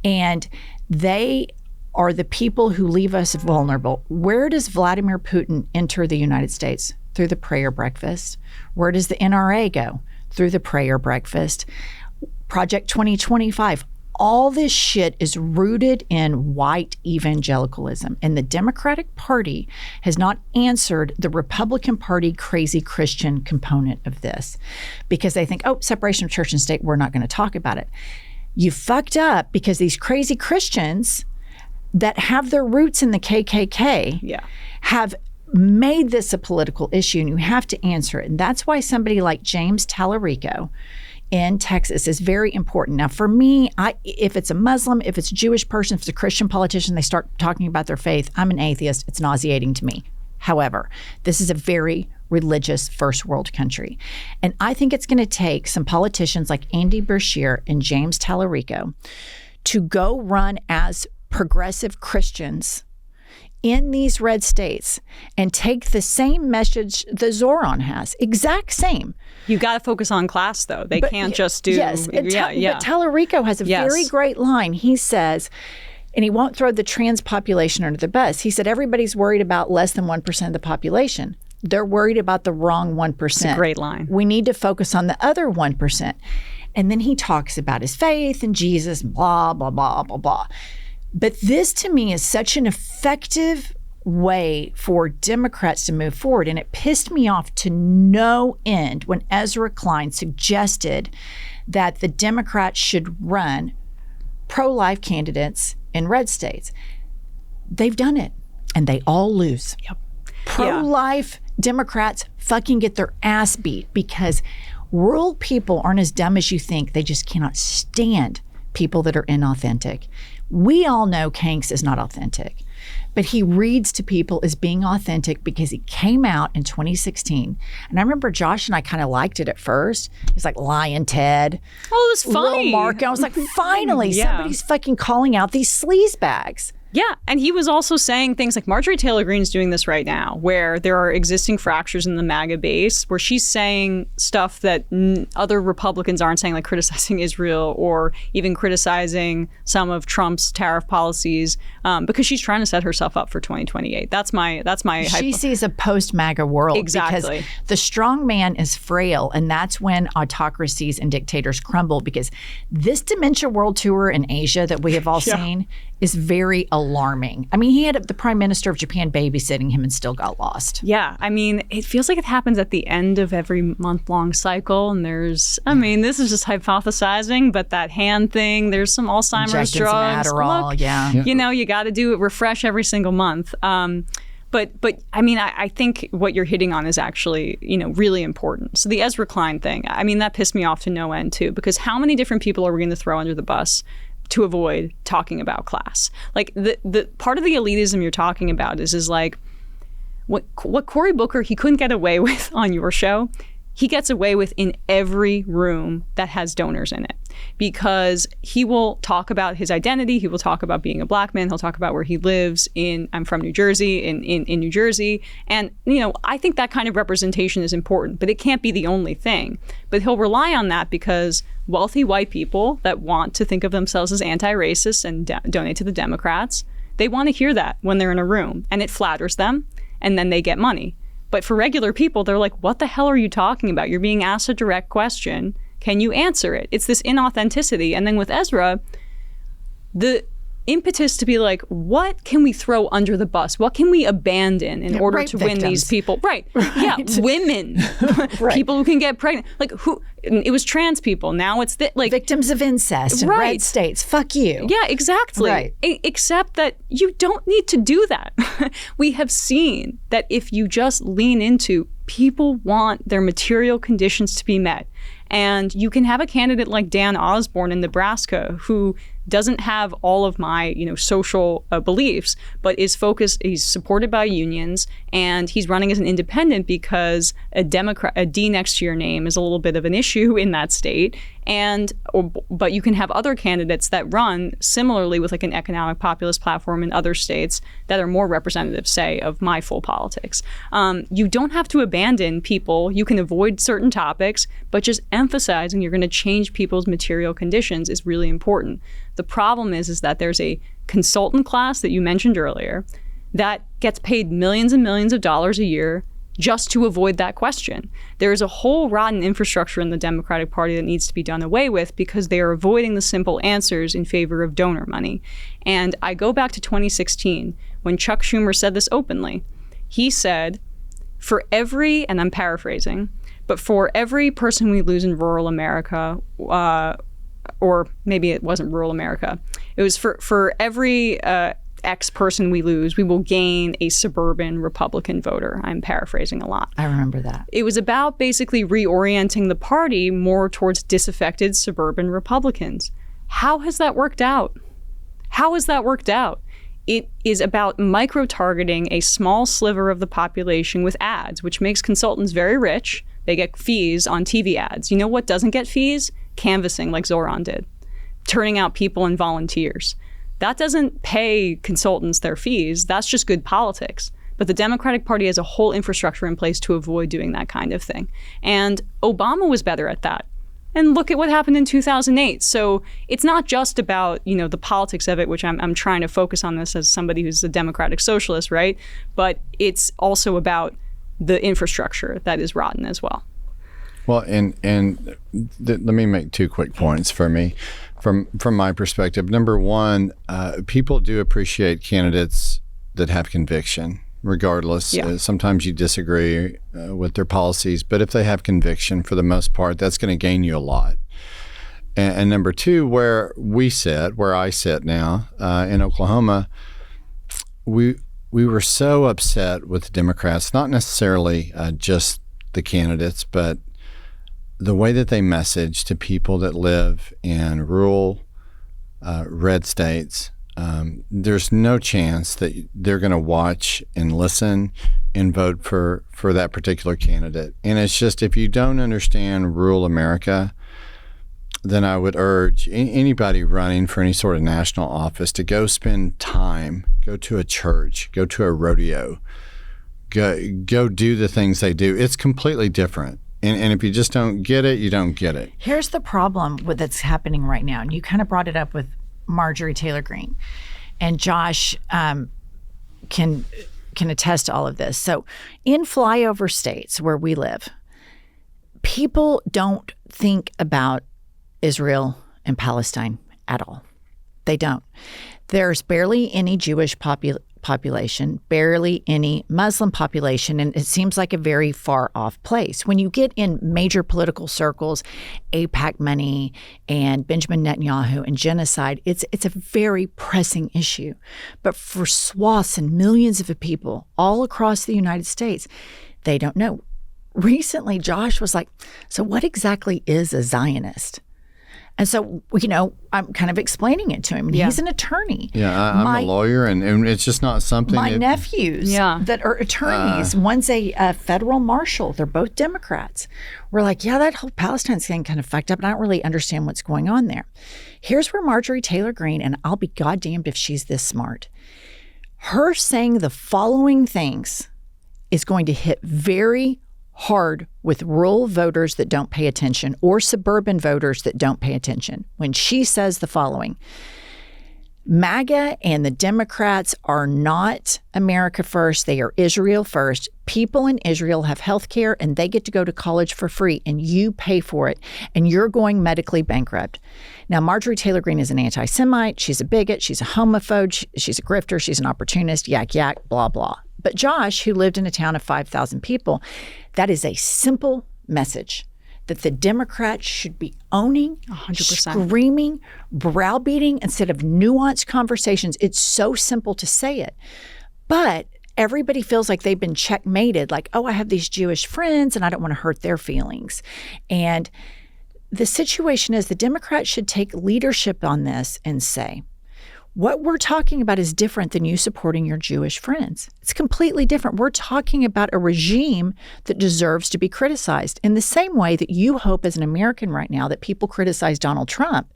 And they are the people who leave us vulnerable. Where does Vladimir Putin enter the United States? Through the prayer breakfast. Where does the NRA go? Through the prayer breakfast. Project 2025. All this shit is rooted in white evangelicalism. And the Democratic Party has not answered the Republican Party crazy Christian component of this because they think, separation of church and state, we're not going to talk about it. You fucked up because these crazy Christians that have their roots in the KKK have made this a political issue, and you have to answer it. And that's why somebody like James Tallarico in Texas is very important. Now, for me, if it's a Muslim, if it's a Jewish person, if it's a Christian politician, they start talking about their faith, I'm an atheist. It's nauseating to me. However, this is a very religious first world country. And I think it's going to take some politicians like Andy Beshear and James Tallarico to go run as progressive Christians in these red states and take the same message the Zoran has, exact same. You got to focus on class, though. They can't just do. Yes, but Tallarico has a very great line. He says, and he won't throw the trans population under the bus. He said everybody's worried about less than 1% of the population. They're worried about the wrong 1%. It's a great line. We need to focus on the other 1%. And then he talks about his faith and Jesus, blah, blah, blah, blah, blah. But this, to me, is such an effective way for Democrats to move forward. And it pissed me off to no end when Ezra Klein suggested that the Democrats should run pro-life candidates in red states. They've done it. and they all lose. Yep. Pro-life Democrats fucking get their ass beat because rural people aren't as dumb as you think. They just cannot stand people that are inauthentic. We all know Kanks is not authentic, but he reads to people as being authentic because he came out in 2016. And I remember Josh and I kind of liked it at first. He's like, Lion Ted. Oh, it was funny. Little Marco. I was like, finally, somebody's fucking calling out these sleazebags. Yeah, and he was also saying things like Marjorie Taylor Greene's doing this right now, where there are existing fractures in the MAGA base, where she's saying stuff that other Republicans aren't saying, like criticizing Israel or even criticizing some of Trump's tariff policies, because she's trying to set herself up for 2028. That's my. She sees a post-MAGA world. Exactly. Because the strong man is frail, and that's when autocracies and dictators crumble. Because this dementia world tour in Asia that we have all seen is very alarming. I mean, he had the prime minister of Japan babysitting him and still got lost. Yeah. I mean, it feels like it happens at the end of every month-long cycle. And there's, I mean, this is just hypothesizing, but that hand thing, there's some Alzheimer's Injecting drugs. some Adderall, Look, you know, you got to do it, refresh every single month. But I mean, I think what you're hitting on is actually, you know, really important. So the Ezra Klein thing, I mean, that pissed me off to no end too, because how many different people are we going to throw under the bus to avoid talking about class? Like the part of the elitism you're talking about is like what Cory Booker, he couldn't get away with on your show, he gets away with in every room that has donors in it, because he will talk about his identity. He will talk about being a black man. He'll talk about where he lives I'm from New Jersey, in New Jersey. And, you know, I think that kind of representation is important, but it can't be the only thing. But he'll rely on that because wealthy white people that want to think of themselves as anti-racist and donate to the Democrats, they want to hear that when they're in a room, and it flatters them, and then they get money. But for regular people, they're like, what the hell are you talking about? You're being asked a direct question. Can you answer it? It's this inauthenticity. And then with Ezra, the impetus to be like, what can we throw under the bus? What can we abandon in order to win these people? Right. Yeah. Women. People who can get pregnant. Like who? It was trans people. Now it's like victims of incest in red states. Fuck you. Yeah, exactly. Right. Except that you don't need to do that. We have seen that if you just lean into, people want their material conditions to be met. And you can have a candidate like Dan Osborne in Nebraska who doesn't have all of my, you know, social beliefs, but is focused, he's supported by unions, and he's running as an independent because a D next to your name is a little bit of an issue in that state. But you can have other candidates that run similarly with like an economic populist platform in other states that are more representative, say, of my full politics. You don't have to abandon people. You can avoid certain topics, but just emphasizing you're going to change people's material conditions is really important. The problem is that there's a consultant class that you mentioned earlier that gets paid millions and millions of dollars a year just to avoid that question. There is a whole rotten infrastructure in the Democratic Party that needs to be done away with because they are avoiding the simple answers in favor of donor money. And I go back to 2016 when Chuck Schumer said this openly. He said, for every, and I'm paraphrasing, but for every person we lose in rural America, or maybe it wasn't rural America, it was for every X person we lose, we will gain a suburban Republican voter. I'm paraphrasing a lot. I remember that. It was about basically reorienting the party more towards disaffected suburban Republicans. How has that worked out? How has that worked out? It is about micro-targeting a small sliver of the population with ads, which makes consultants very rich. They get fees on TV ads. You know what doesn't get fees? Canvassing, like Zoran did. Turning out people and volunteers. That doesn't pay consultants their fees. That's just good politics. But the Democratic Party has a whole infrastructure in place to avoid doing that kind of thing. And Obama was better at that. And look at what happened in 2008. So it's not just about, you know, the politics of it, which I'm trying to focus on this as somebody who's a democratic socialist, right? But it's also about the infrastructure that is rotten as well. Well, let me make two quick points for me. From my perspective, number one, people do appreciate candidates that have conviction, regardless. Yeah. Sometimes you disagree with their policies, but if they have conviction, for the most part, that's going to gain you a lot. And number two, where I sit now in Oklahoma, we were so upset with the Democrats, not necessarily just the candidates, but the way that they message to people that live in rural red states. There's no chance that they're going to watch and listen and vote for that particular candidate. And it's just, if you don't understand rural America, then I would urge anybody running for any sort of national office to go spend time, go to a church, go to a rodeo, go do the things they do. It's completely different. And if you just don't get it, you don't get it. Here's the problem with that's happening right now. And you kind of brought it up with Marjorie Taylor Greene. And Josh can attest to all of this. So in flyover states where we live, people don't think about Israel and Palestine at all. They don't. There's barely any Jewish population, barely any Muslim population, and it seems like a very far off place. When you get in major political circles, AIPAC money and Benjamin Netanyahu and genocide, it's a very pressing issue. But for swaths and millions of people all across the United States, they don't know. Recently, Josh was like, so what exactly is a Zionist? And so, I'm kind of explaining it to him. And he's an attorney. Yeah, I'm a lawyer, and it's just not something. My nephews that are attorneys, one's a federal marshal. They're both Democrats. We're like, that whole Palestine thing kind of fucked up, and I don't really understand what's going on there. Here's where Marjorie Taylor Greene, and I'll be goddamned if she's this smart, her saying the following things is going to hit very hard with rural voters that don't pay attention or suburban voters that don't pay attention. When she says the following, MAGA and the Democrats are not America first. They are Israel first. People in Israel have health care and they get to go to college for free and you pay for it and you're going medically bankrupt. Now, Marjorie Taylor Greene is an anti-Semite. She's a bigot. She's a homophobe. She's a grifter. She's an opportunist. Yak, yak, blah, blah. But Josh, who lived in a town of 5,000 people, that is a simple message that the Democrats should be owning, 100%. Screaming, browbeating instead of nuanced conversations. It's so simple to say it. But everybody feels like they've been checkmated, like, I have these Jewish friends and I don't want to hurt their feelings. And the situation is the Democrats should take leadership on this and say, what we're talking about is different than you supporting your Jewish friends. It's completely different. We're talking about a regime that deserves to be criticized in the same way that you hope as an American right now that people criticize Donald Trump.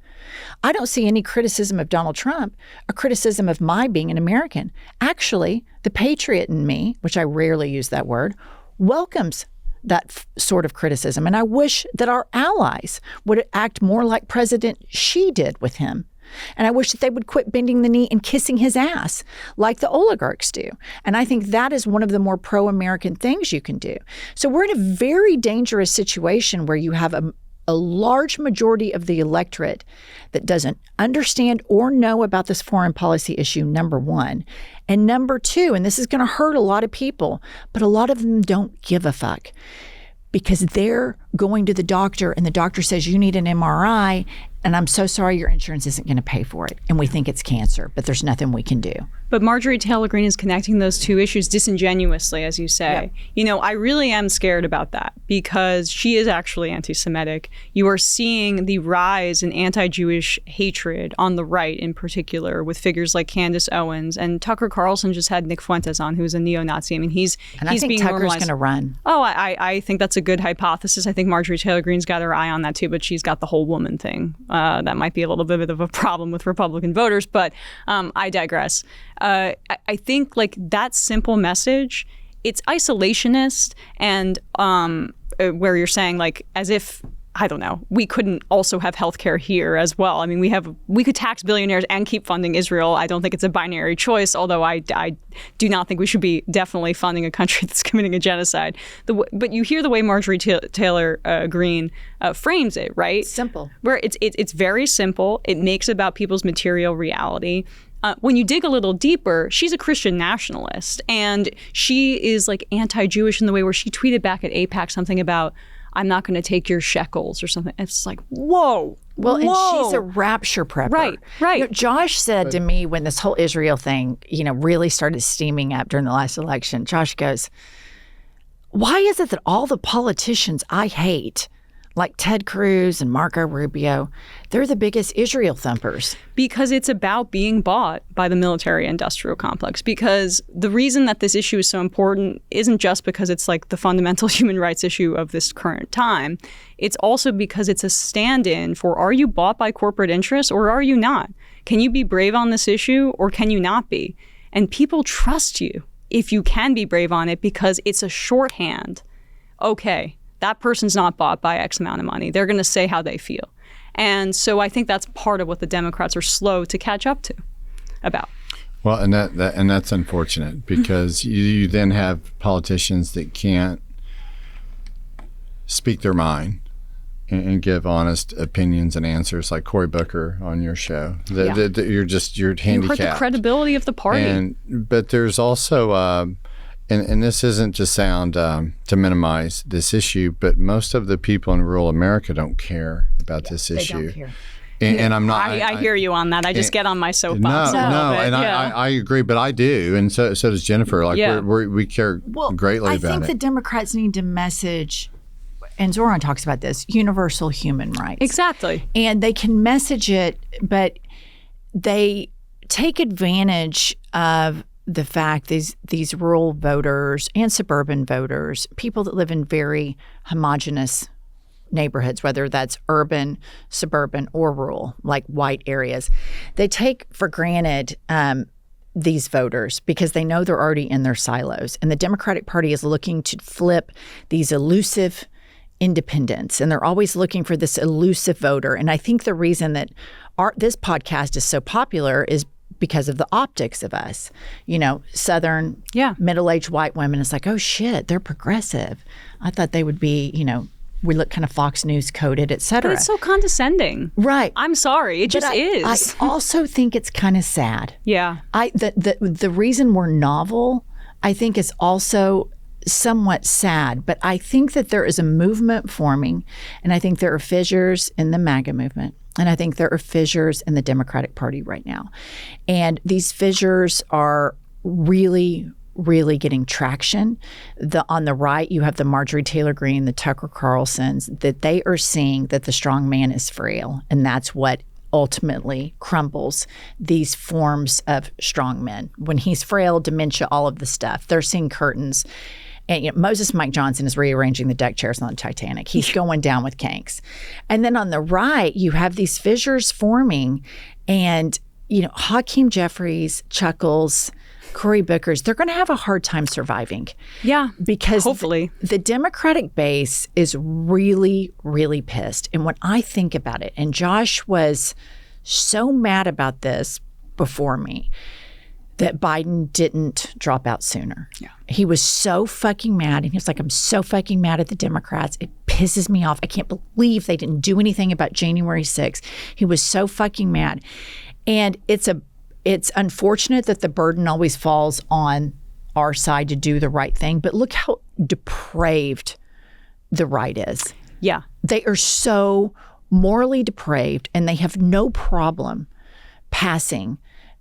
I don't see any criticism of Donald Trump, a criticism of my being an American. Actually, the patriot in me, which I rarely use that word, welcomes that sort of criticism. And I wish that our allies would act more like President Xi did with him. And I wish that they would quit bending the knee and kissing his ass like the oligarchs do. And I think that is one of the more pro-American things you can do. So we're in a very dangerous situation where you have a large majority of the electorate that doesn't understand or know about this foreign policy issue, number one. And number two, and this is going to hurt a lot of people, but a lot of them don't give a fuck because they're going to the doctor and the doctor says you need an MRI and I'm so sorry your insurance isn't going to pay for it. And we think it's cancer, but there's nothing we can do. But Marjorie Taylor Greene is connecting those two issues disingenuously, as you say. Yep. I really am scared about that because she is actually anti-Semitic. You are seeing the rise in anti-Jewish hatred on the right in particular with figures like Candace Owens, and Tucker Carlson just had Nick Fuentes on, who's a neo-Nazi. I mean, he's I think being Tucker's normalized. Going to run. Oh, I think that's a good hypothesis. I think Marjorie Taylor Greene's got her eye on that too, but she's got the whole woman thing. That might be a little bit of a problem with Republican voters, but I digress. I think like that simple message, it's isolationist and where you're saying like as if, I don't know, we couldn't also have healthcare here as well. I mean, we could tax billionaires and keep funding Israel. I don't think it's a binary choice, although I do not think we should be definitely funding a country that's committing a genocide. But you hear the way Marjorie Taylor Greene frames it, right? Simple. Where it's very simple. It makes about people's material reality. When you dig a little deeper, she's a Christian nationalist, and she is like anti-Jewish in the way where she tweeted back at AIPAC something about, I'm not going to take your shekels or something. It's like, whoa, Well, and whoa. she's a rapture prepper. Right. You know, Josh said to me when this whole Israel thing, really started steaming up during the last election, Josh goes, why is it that all the politicians I hate, like Ted Cruz and Marco Rubio, they're the biggest Israel thumpers? Because it's about being bought by the military-industrial complex. Because the reason that this issue is so important isn't just because it's like the fundamental human rights issue of this current time. It's also because it's a stand-in for, are you bought by corporate interests or are you not? Can you be brave on this issue or can you not be? And people trust you if you can be brave on it because it's a shorthand. Okay, that person's not bought by X amount of money. They're going to say how they feel. And so I think that's part of what the Democrats are slow to catch up to about. Well, and that's unfortunate because you then have politicians that can't speak their mind and give honest opinions and answers, like Cory Booker on your show. You're handicapped. You hurt the credibility of the party. But there's also, and this isn't to sound to minimize this issue, but most of the people in rural America don't care about this issue. They don't care. And I'm not. I hear you on that. I just get on my soapbox. I agree, but I do, and so does Jennifer. Like we care greatly about it. I think the Democrats need to message, and Zoran talks about this, universal human rights. Exactly. And they can message it, but they take advantage of the fact these rural voters and suburban voters, people that live in very homogenous neighborhoods, whether that's urban, suburban, or rural, like white areas, they take for granted these voters because they know they're already in their silos. And the Democratic Party is looking to flip these elusive independents, and they're always looking for this elusive voter. And I think the reason that this podcast is so popular is because of the optics of us, Southern, middle-aged white women. It's like, oh shit, they're progressive. I thought they would be, we look kind of Fox News coded, et cetera. But it's so condescending. Right. I'm sorry. It just is. I also think it's kind of sad. Yeah. The reason we're novel, I think, is also somewhat sad. But I think that there is a movement forming, and I think there are fissures in the MAGA movement. And I think there are fissures in the Democratic Party right now. And these fissures are really, really getting traction. On the right, you have the Marjorie Taylor Greene, the Tucker Carlsons, that they are seeing that the strong man is frail. And that's what ultimately crumbles these forms of strong men. When he's frail, dementia, all of the stuff, they're seeing curtains. And Moses Mike Johnson is rearranging the deck chairs on the Titanic. He's going down with kanks. And then on the right, you have these fissures forming. And, Hakeem Jeffries, Chuckles, Cory Booker's, they're going to have a hard time surviving. Yeah, because hopefully. The Democratic base is really, really pissed. And when I think about it, and Josh was so mad about this before me, that Biden didn't drop out sooner. Yeah. He was so fucking mad. And he was like, I'm so fucking mad at the Democrats. It pisses me off. I can't believe they didn't do anything about January 6th. He was so fucking mad. And it's unfortunate that the burden always falls on our side to do the right thing. But look how depraved the right is. Yeah. They are so morally depraved, and they have no problem passing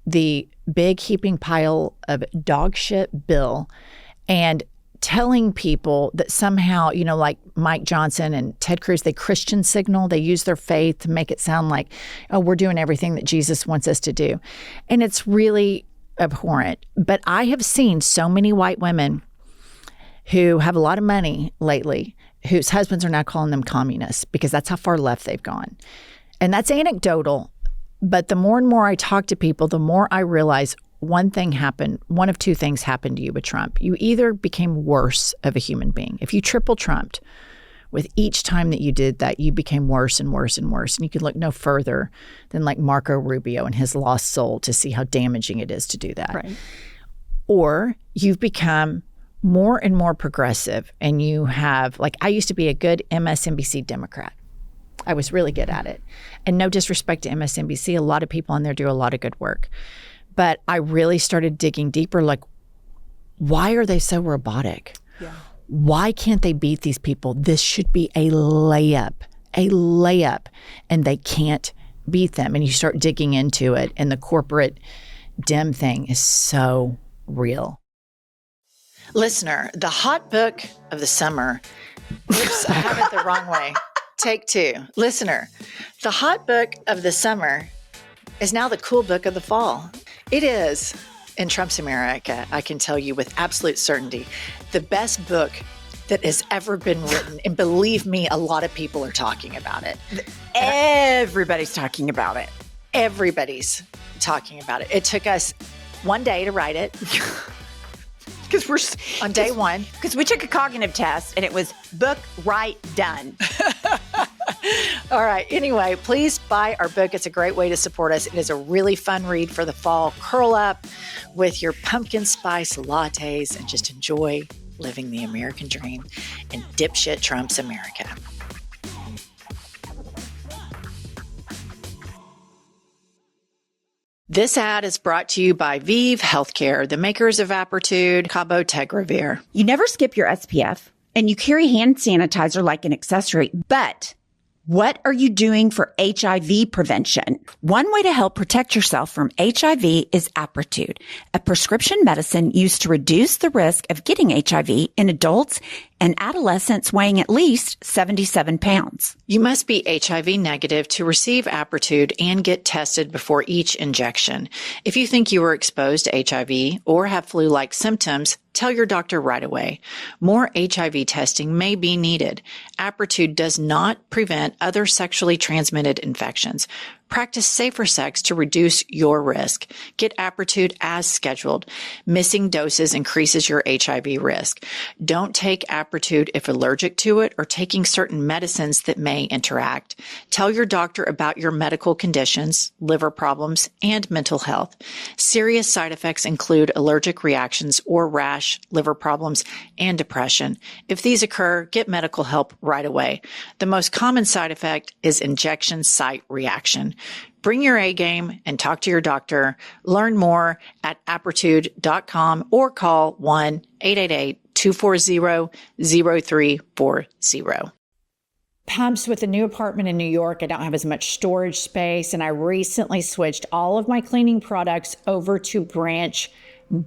the big heaping pile of dog shit bill and telling people that somehow, like Mike Johnson and Ted Cruz, they Christian signal, they use their faith to make it sound like, oh, we're doing everything that Jesus wants us to do. And it's really abhorrent. But I have seen so many white women who have a lot of money lately, whose husbands are now calling them communists because that's how far left they've gone. And that's anecdotal. But the more and more I talk to people, the more I realize one thing happened. One of two things happened to you with Trump. You either became worse of a human being. If you triple Trumped, with each time that you did that, you became worse and worse and worse. And you can look no further than like Marco Rubio and his lost soul to see how damaging it is to do that. Right. Or you've become more and more progressive, and you have, like, I used to be a good MSNBC Democrat. I was really good at it. And no disrespect to MSNBC, a lot of people on there do a lot of good work. But I really started digging deeper, like, why are they so robotic? Yeah. Why can't they beat these people? This should be a layup. a layup, and they can't beat them. And you start digging into it, and the corporate dim thing is so real. Listener, the hot book of the summer. Oops, I have it the wrong way. Take two. Listener, the hot book of the summer is now the cool book of the fall. It is, in Trump's America, I can tell you with absolute certainty, the best book that has ever been written. And believe me, a lot of people are talking about it. Everybody's talking about it. Everybody's talking about it. It took us one day to write it. Because we're on day one. Because we took a cognitive test and it was book, write, done. All right. Anyway, please buy our book. It's a great way to support us. It is a really fun read for the fall. Curl up with your pumpkin spice lattes and just enjoy living the American dream in dipshit Trump's America. This ad is brought to you by Vive Healthcare, the makers of Apertude, Cabotegravir. You never skip your SPF, and you carry hand sanitizer like an accessory, but what are you doing for HIV prevention? One way to help protect yourself from HIV is Apertude, a prescription medicine used to reduce the risk of getting HIV in adults and adolescents weighing at least 77 pounds. You must be HIV negative to receive Apertude and get tested before each injection. If you think you were exposed to HIV or have flu-like symptoms, tell your doctor right away. More HIV testing may be needed. Apertude does not prevent other sexually transmitted infections. Practice safer sex to reduce your risk. Get Apertude as scheduled. Missing doses increases your HIV risk. Don't take Apertude if allergic to it or taking certain medicines that may interact. Tell your doctor about your medical conditions, liver problems, and mental health. Serious side effects include allergic reactions or rash, liver problems, and depression. If these occur, get medical help right away. The most common side effect is injection site reaction. Bring your A game and talk to your doctor. Learn more at apertude.com or call 1-888-240-0340. Pumps with a new apartment in New York. I don't have as much storage space, and I recently switched all of my cleaning products over to Branch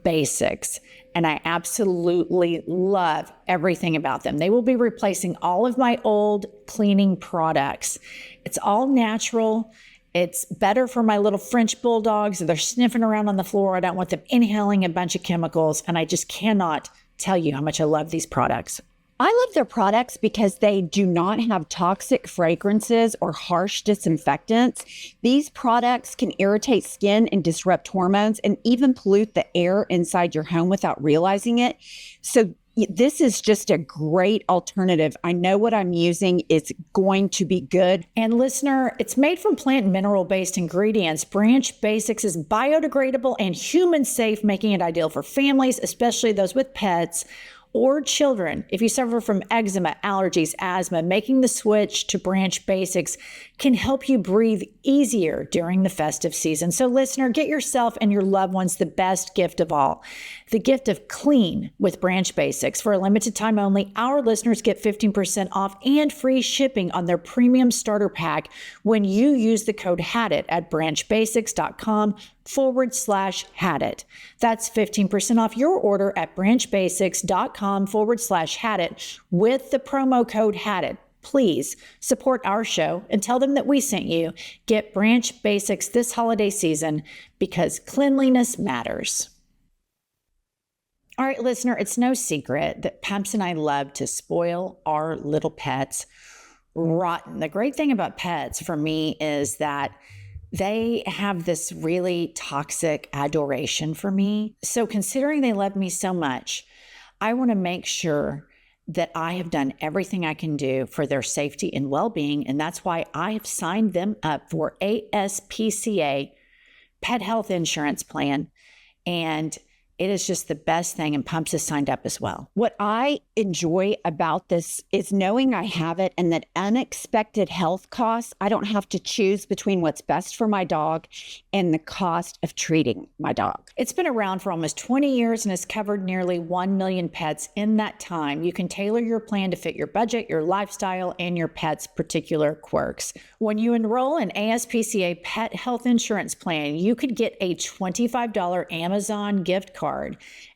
Basics, and I absolutely love everything about them. They will be replacing all of my old cleaning products. It's all natural. It's better for my little French bulldogs. They're sniffing around on the floor. I don't want them inhaling a bunch of chemicals, and I just cannot tell you how much I love these products. I love their products because they do not have toxic fragrances or harsh disinfectants. These products can irritate skin and disrupt hormones and even pollute the air inside your home without realizing it. So this is just a great alternative. I know what I'm using. It's going to be good. And listener, it's made from plant and mineral-based ingredients. Branch Basics is biodegradable and human safe, making it ideal for families, especially those with pets or children. If you suffer from eczema, allergies, asthma, making the switch to Branch Basics can help you breathe easier during the festive season. So listener, get yourself and your loved ones the best gift of all, the gift of clean with Branch Basics. For a limited time only, our listeners get 15% off and free shipping on their premium starter pack when you use the code HADIT at branchbasics.com/HADIT. That's 15% off your order at branchbasics.com/HADIT with the promo code HADIT. Please support our show and tell them that we sent you. Get Branch Basics this holiday season because cleanliness matters. All right, listener, it's no secret that Pumps and I love to spoil our little pets rotten. The great thing about pets for me is that they have this really toxic adoration for me. So considering they love me so much, I want to make sure that I have done everything I can do for their safety and well-being. And that's why I have signed them up for ASPCA pet health insurance plan. And it is just the best thing, and Pumps is signed up as well. What I enjoy about this is knowing I have it and that unexpected health costs, I don't have to choose between what's best for my dog and the cost of treating my dog. It's been around for almost 20 years and has covered nearly 1 million pets in that time. You can tailor your plan to fit your budget, your lifestyle, and your pet's particular quirks. When you enroll in ASPCA Pet Health Insurance Plan, you could get a $25 Amazon gift card.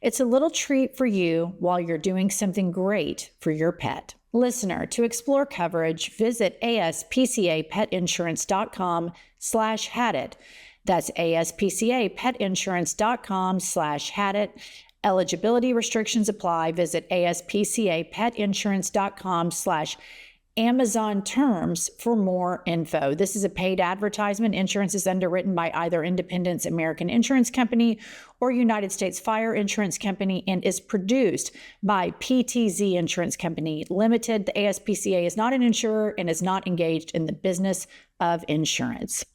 It's a little treat for you while you're doing something great for your pet. Listener, to explore coverage, visit aspcapetinsurance.com/hadit. That's aspcapetinsurance.com/hadit. Eligibility restrictions apply. Visit aspcapetinsurance.com/Amazon terms for more info. This is a paid advertisement. Insurance is underwritten by either Independence American Insurance Company or United States Fire Insurance Company and is produced by PTZ Insurance Company Limited. The ASPCA is not an insurer and is not engaged in the business of insurance.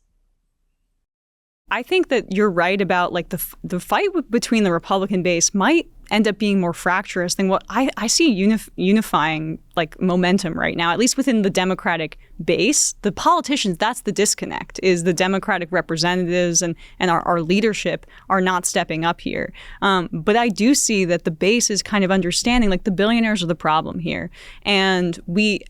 I think that you're right about like the fight between the Republican base might end up being more fractious than what I see unifying like momentum right now, at least within the Democratic base. The politicians, that's the disconnect, is the Democratic representatives and our leadership are not stepping up here. But I do see that the base is kind of understanding like the billionaires are the problem here. And we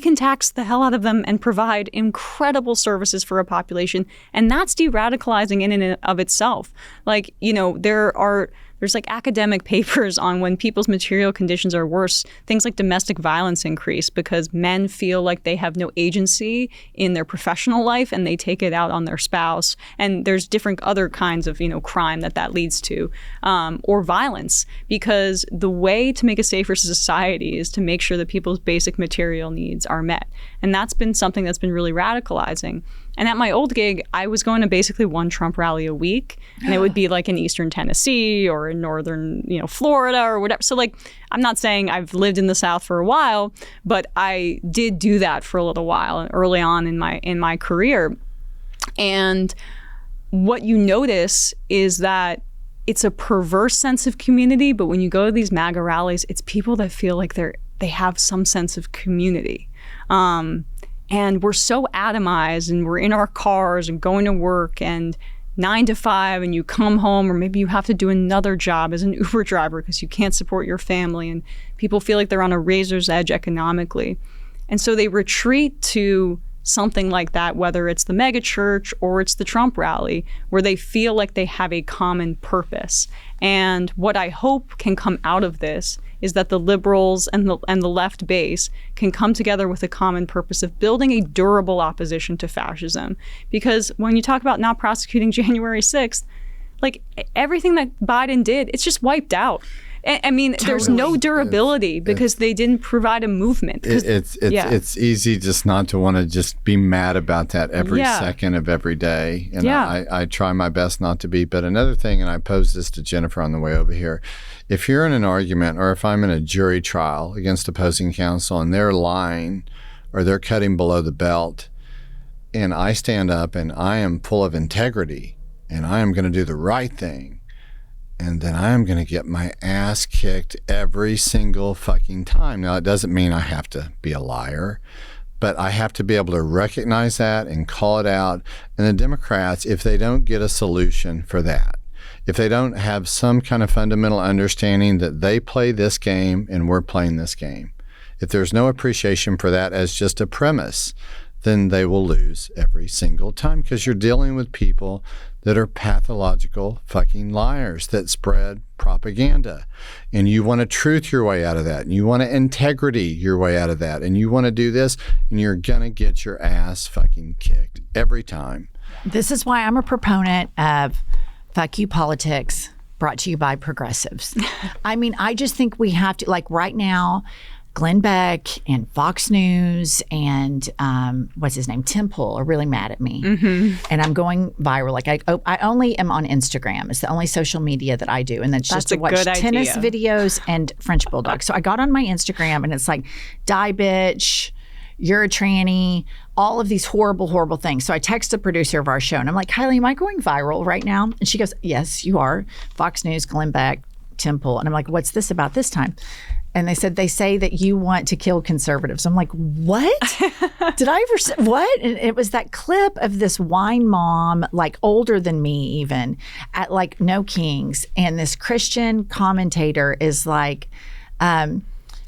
can tax the hell out of them and provide incredible services for a population. And that's de-radicalizing in and of itself. Like, you know, there's like academic papers on when people's material conditions are worse, things like domestic violence increase because men feel like they have no agency in their professional life and they take it out on their spouse. And there's different other kinds of, you know, crime that leads to, or violence, because the way to make a safer society is to make sure that people's basic material needs are met. And that's been something that's been really radicalizing. And at my old gig, I was going to basically one Trump rally a week, and it would be like in Eastern Tennessee or in Northern, you know, Florida or whatever. So like, I'm not saying I've lived in the South for a while, but I did do that for a little while early on in my career. And what you notice is that it's a perverse sense of community, but when you go to these MAGA rallies, it's people that feel like they have some sense of community. And we're so atomized and we're in our cars and going to work and 9 to 5 and you come home, or maybe you have to do another job as an Uber driver because you can't support your family, and people feel like they're on a razor's edge economically. And so they retreat to something like that, whether it's the mega church or it's the Trump rally, where they feel like they have a common purpose. And what I hope can come out of this is that the liberals and the left base can come together with a common purpose of building a durable opposition to fascism. Because when you talk about not prosecuting January 6th, like everything that Biden did, it's just wiped out. I mean, totally. There's no durability because they didn't provide a movement. It's easy just not to want to just be mad about that every second of every day. And I try my best not to be. But another thing, and I posed this to Jennifer on the way over here, if you're in an argument or if I'm in a jury trial against opposing counsel and they're lying or they're cutting below the belt, and I stand up and I am full of integrity and I am going to do the right thing, and then I'm going to get my ass kicked every single fucking time. Now, it doesn't mean I have to be a liar, but I have to be able to recognize that and call it out. And the Democrats, if they don't get a solution for that, if they don't have some kind of fundamental understanding that they play this game and we're playing this game, if there's no appreciation for that as just a premise, then they will lose every single time, because you're dealing with people that are pathological fucking liars that spread propaganda. And you want to truth your way out of that. And you want to integrity your way out of that. And you want to do this, and you're going to get your ass fucking kicked every time. This is why I'm a proponent of Fuck You Politics, brought to you by progressives. I mean, I just think we have to, like right now, Glenn Beck and Fox News and what's his name, Tim Pool, are really mad at me. Mm-hmm. And I'm going viral. Like I only am on Instagram. It's the only social media that I do. And that's just to watch tennis videos and French Bulldogs. So I got on my Instagram and it's like, die bitch, you're a tranny, all of these horrible, horrible things. So I text the producer of our show and I'm like, Kylie, am I going viral right now? And she goes, yes, you are. Fox News, Glenn Beck, Temple. And I'm like, what's this about this time? And they said, they say that you want to kill conservatives. I'm like, what? Did I ever say what? And it was that clip of this wine mom, like older than me even, at like No Kings. And this Christian commentator is like, are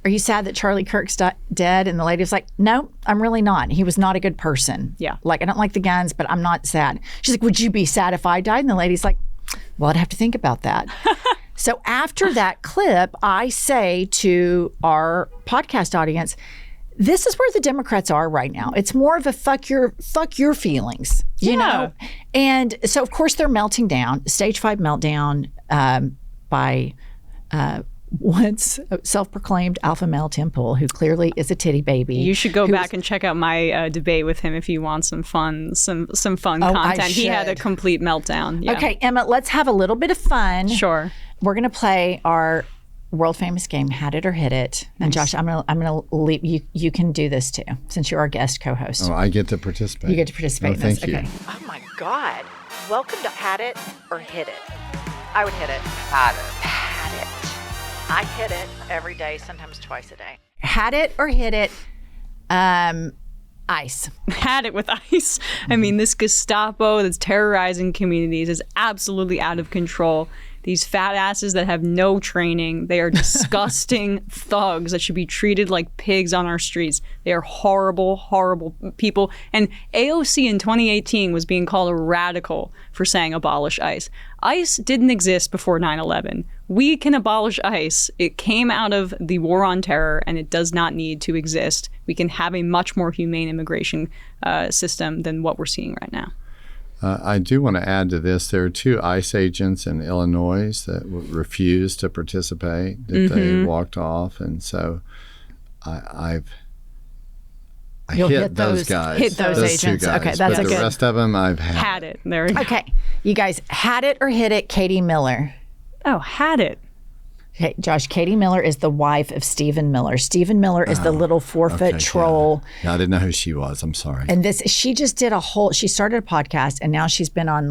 you sad that Charlie Kirk's dead? And the lady was like, no, I'm really not. He was not a good person. Yeah. Like, I don't like the guns, but I'm not sad. She's like, would you be sad if I died? And the lady's like, well, I'd have to think about that. So after that clip, I say to our podcast audience, this is where the Democrats are right now. It's more of a fuck your feelings, you know? And so, of course, they're melting down. Stage 5 meltdown by once self-proclaimed alpha male Temple, who clearly is a titty baby. You should go back and check out my debate with him if you want some fun content. He had a complete meltdown. Yeah. Okay, Emma, let's have a little bit of fun. Sure. We're going to play our world famous game, Had It or Hit It. And Josh, I'm gonna leave you. You can do this too, since you're our guest co-host. Oh, I get to participate. You get to participate in this. Thank you. Okay. Oh my God! Welcome to Had It or Hit It. I would hit it. Had it. I hit it every day, sometimes twice a day. Had it or hit it. ICE. Had it with ICE. I mean, this Gestapo that's terrorizing communities is absolutely out of control. These fat asses that have no training, they are disgusting thugs that should be treated like pigs on our streets. They are horrible, horrible people. And AOC in 2018 was being called a radical for saying abolish ICE. ICE didn't exist before 9/11. We can abolish ICE. It came out of the war on terror, and it does not need to exist. We can have a much more humane immigration system than what we're seeing right now. I do want to add to this. There are 2 ICE agents in Illinois that refused to participate, that they walked off. And so You'll hit those guys. Hit those agents. 2 guys. Okay, that's but a the good. rest of them, I've Had it. There we go. Okay, you guys, had it or hit it, Katie Miller. Oh, had it. Okay, Josh, Katie Miller is the wife of Stephen Miller. Stephen Miller is the little 4-foot troll. Yeah, I didn't know who she was. I'm sorry. And she just did she started a podcast, and now she's been on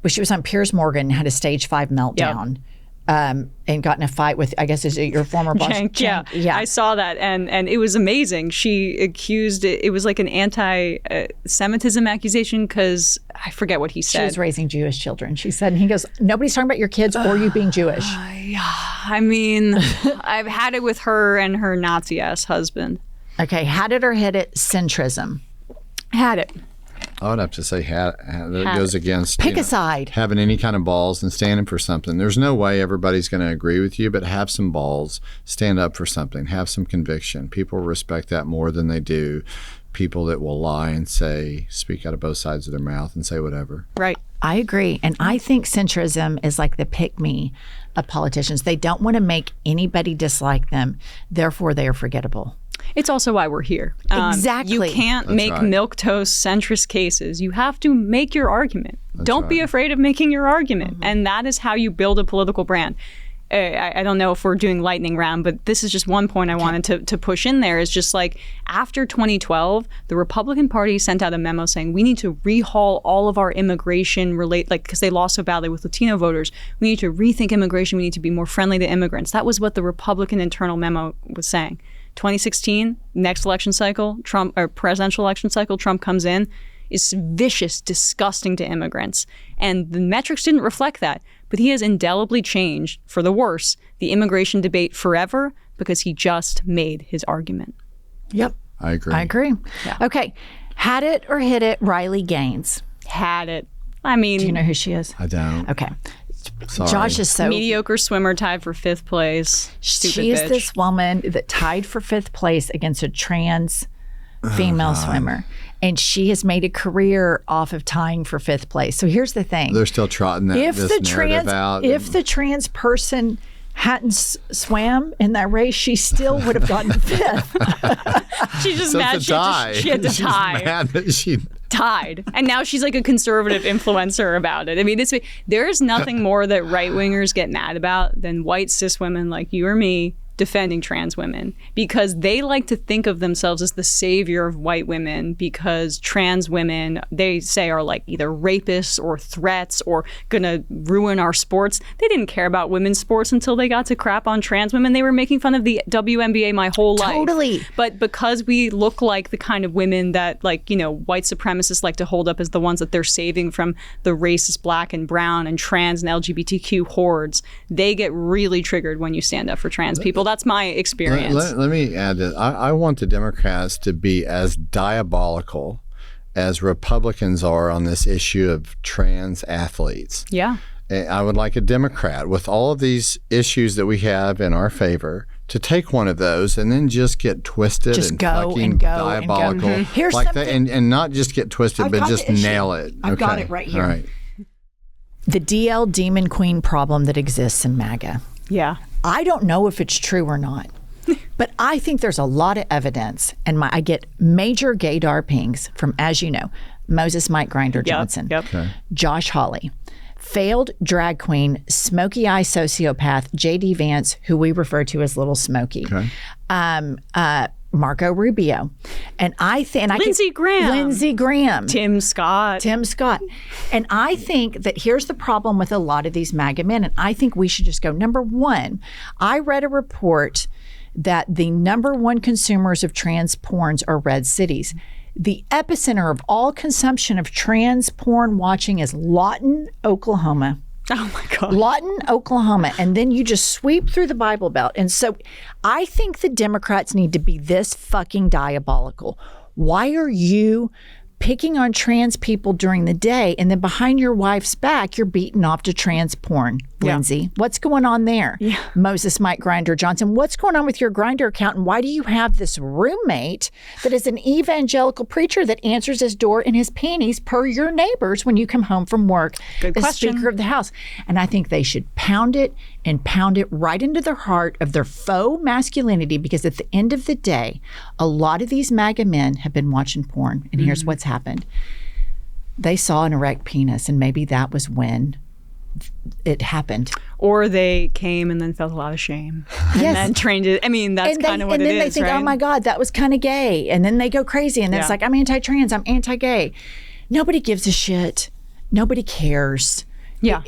she was on Piers Morgan, had a stage 5 meltdown. And got in a fight with, I guess, is it your former boss? Yeah, I saw that, and it was amazing. She accused it was like an anti-Semitism accusation because I forget what he said. She was raising Jewish children, she said. And he goes, nobody's talking about your kids or you being Jewish. I mean, I've had it with her and her Nazi-ass husband. Okay, had it or hit it, centrism. Had it. I would have to say that goes against pick a side. Having any kind of balls and standing for something. There's no way everybody's going to agree with you, but have some balls, stand up for something, have some conviction. People respect that more than they do people that will lie and speak out of both sides of their mouth and say whatever. Right. I agree. And I think centrism is like the pick-me of politicians. They don't want to make anybody dislike them. Therefore, they are forgettable. It's also why we're here. Exactly. You can't make milquetoast centrist cases. You have to make your argument. Don't be afraid of making your argument. And that is how you build a political brand. I don't know if we're doing lightning round, but this is just one point I wanted to push in there is just like after 2012, the Republican Party sent out a memo saying we need to rehaul all of our immigration because they lost so badly with Latino voters. We need to rethink immigration. We need to be more friendly to immigrants. That was what the Republican internal memo was saying. 2016, next election cycle, presidential election cycle, Trump comes in, is vicious, disgusting to immigrants. And the metrics didn't reflect that. But he has indelibly changed, for the worse, the immigration debate forever because he just made his argument. Yep. I agree. Yeah. Okay. Had it or hit it, Riley Gaines. Had it. I mean. Do you know who she is? I don't. Okay. Sorry. Josh is so mediocre swimmer, tied for 5th place. She is this woman that tied for 5th place against a trans female swimmer, and she has made a career off of tying for 5th place. So here's the thing: they're still trotting this narrative out. If the trans person hadn't swam in that race, she still would have gotten 5th. She's just mad she had to tie. She's mad that she tied, and now she's like a conservative influencer about it. I mean, there's nothing more that right-wingers get mad about than white cis women like you or me defending trans women, because they like to think of themselves as the savior of white women, because trans women, they say, are like either rapists or threats or gonna ruin our sports. They didn't care about women's sports until they got to crap on trans women. They were making fun of the WNBA my whole life. Totally. But because we look like the kind of women that, like, you know, white supremacists like to hold up as the ones that they're saving from the racist black and brown and trans and LGBTQ hordes, they get really triggered when you stand up for trans people. That's my experience. Let me add that I want the Democrats to be as diabolical as Republicans are on this issue of trans athletes. Yeah. I would like a Democrat with all of these issues that we have in our favor to take one of those and then just get twisted Just and go fucking and go diabolical. and go. Here's like something- that, and not just get twisted, I've but got just the issue. nail it. I've got Okay. it right here. All right. The DL Demon Queen problem that exists in MAGA. Yeah. I don't know if it's true or not, but I think there's a lot of evidence, and I get major gaydar pings from, as you know, Moses Mike Grinder Johnson, Josh Hawley, failed drag queen, smoky eye sociopath, J.D. Vance, who we refer to as Little Smokey, Marco Rubio, and Lindsey Graham, Tim Scott. And I think that here's the problem with a lot of these MAGA men, and I think we should just go. Number one, I read a report that the number one consumers of trans porns are red cities. The epicenter of all consumption of trans porn watching is Lawton, Oklahoma. Oh my God. Lawton, Oklahoma. And then you just sweep through the Bible Belt. And so I think the Democrats need to be this fucking diabolical. Why are you picking on trans people during the day, and then behind your wife's back, you're beating off to trans porn, Lindsay? What's going on there? Moses Mike Grinder Johnson, what's going on with your Grinder account? And why do you have this roommate that is an evangelical preacher that answers his door in his panties per your neighbors when you come home from work Good as question. Speaker of the House? And I think they should pound it right into their heart of their faux masculinity, because at the end of the day, a lot of these MAGA men have been watching porn, and here's what's happened. They saw an erect penis, and maybe that was when it happened. Or they came and then felt a lot of shame. And then trained it. I mean, that's kind of what it is, And then they think, right? oh my God, that was kind of gay. And then they go crazy. And then it's like, I'm anti-trans, I'm anti-gay. Nobody gives a shit. Nobody cares. Yeah.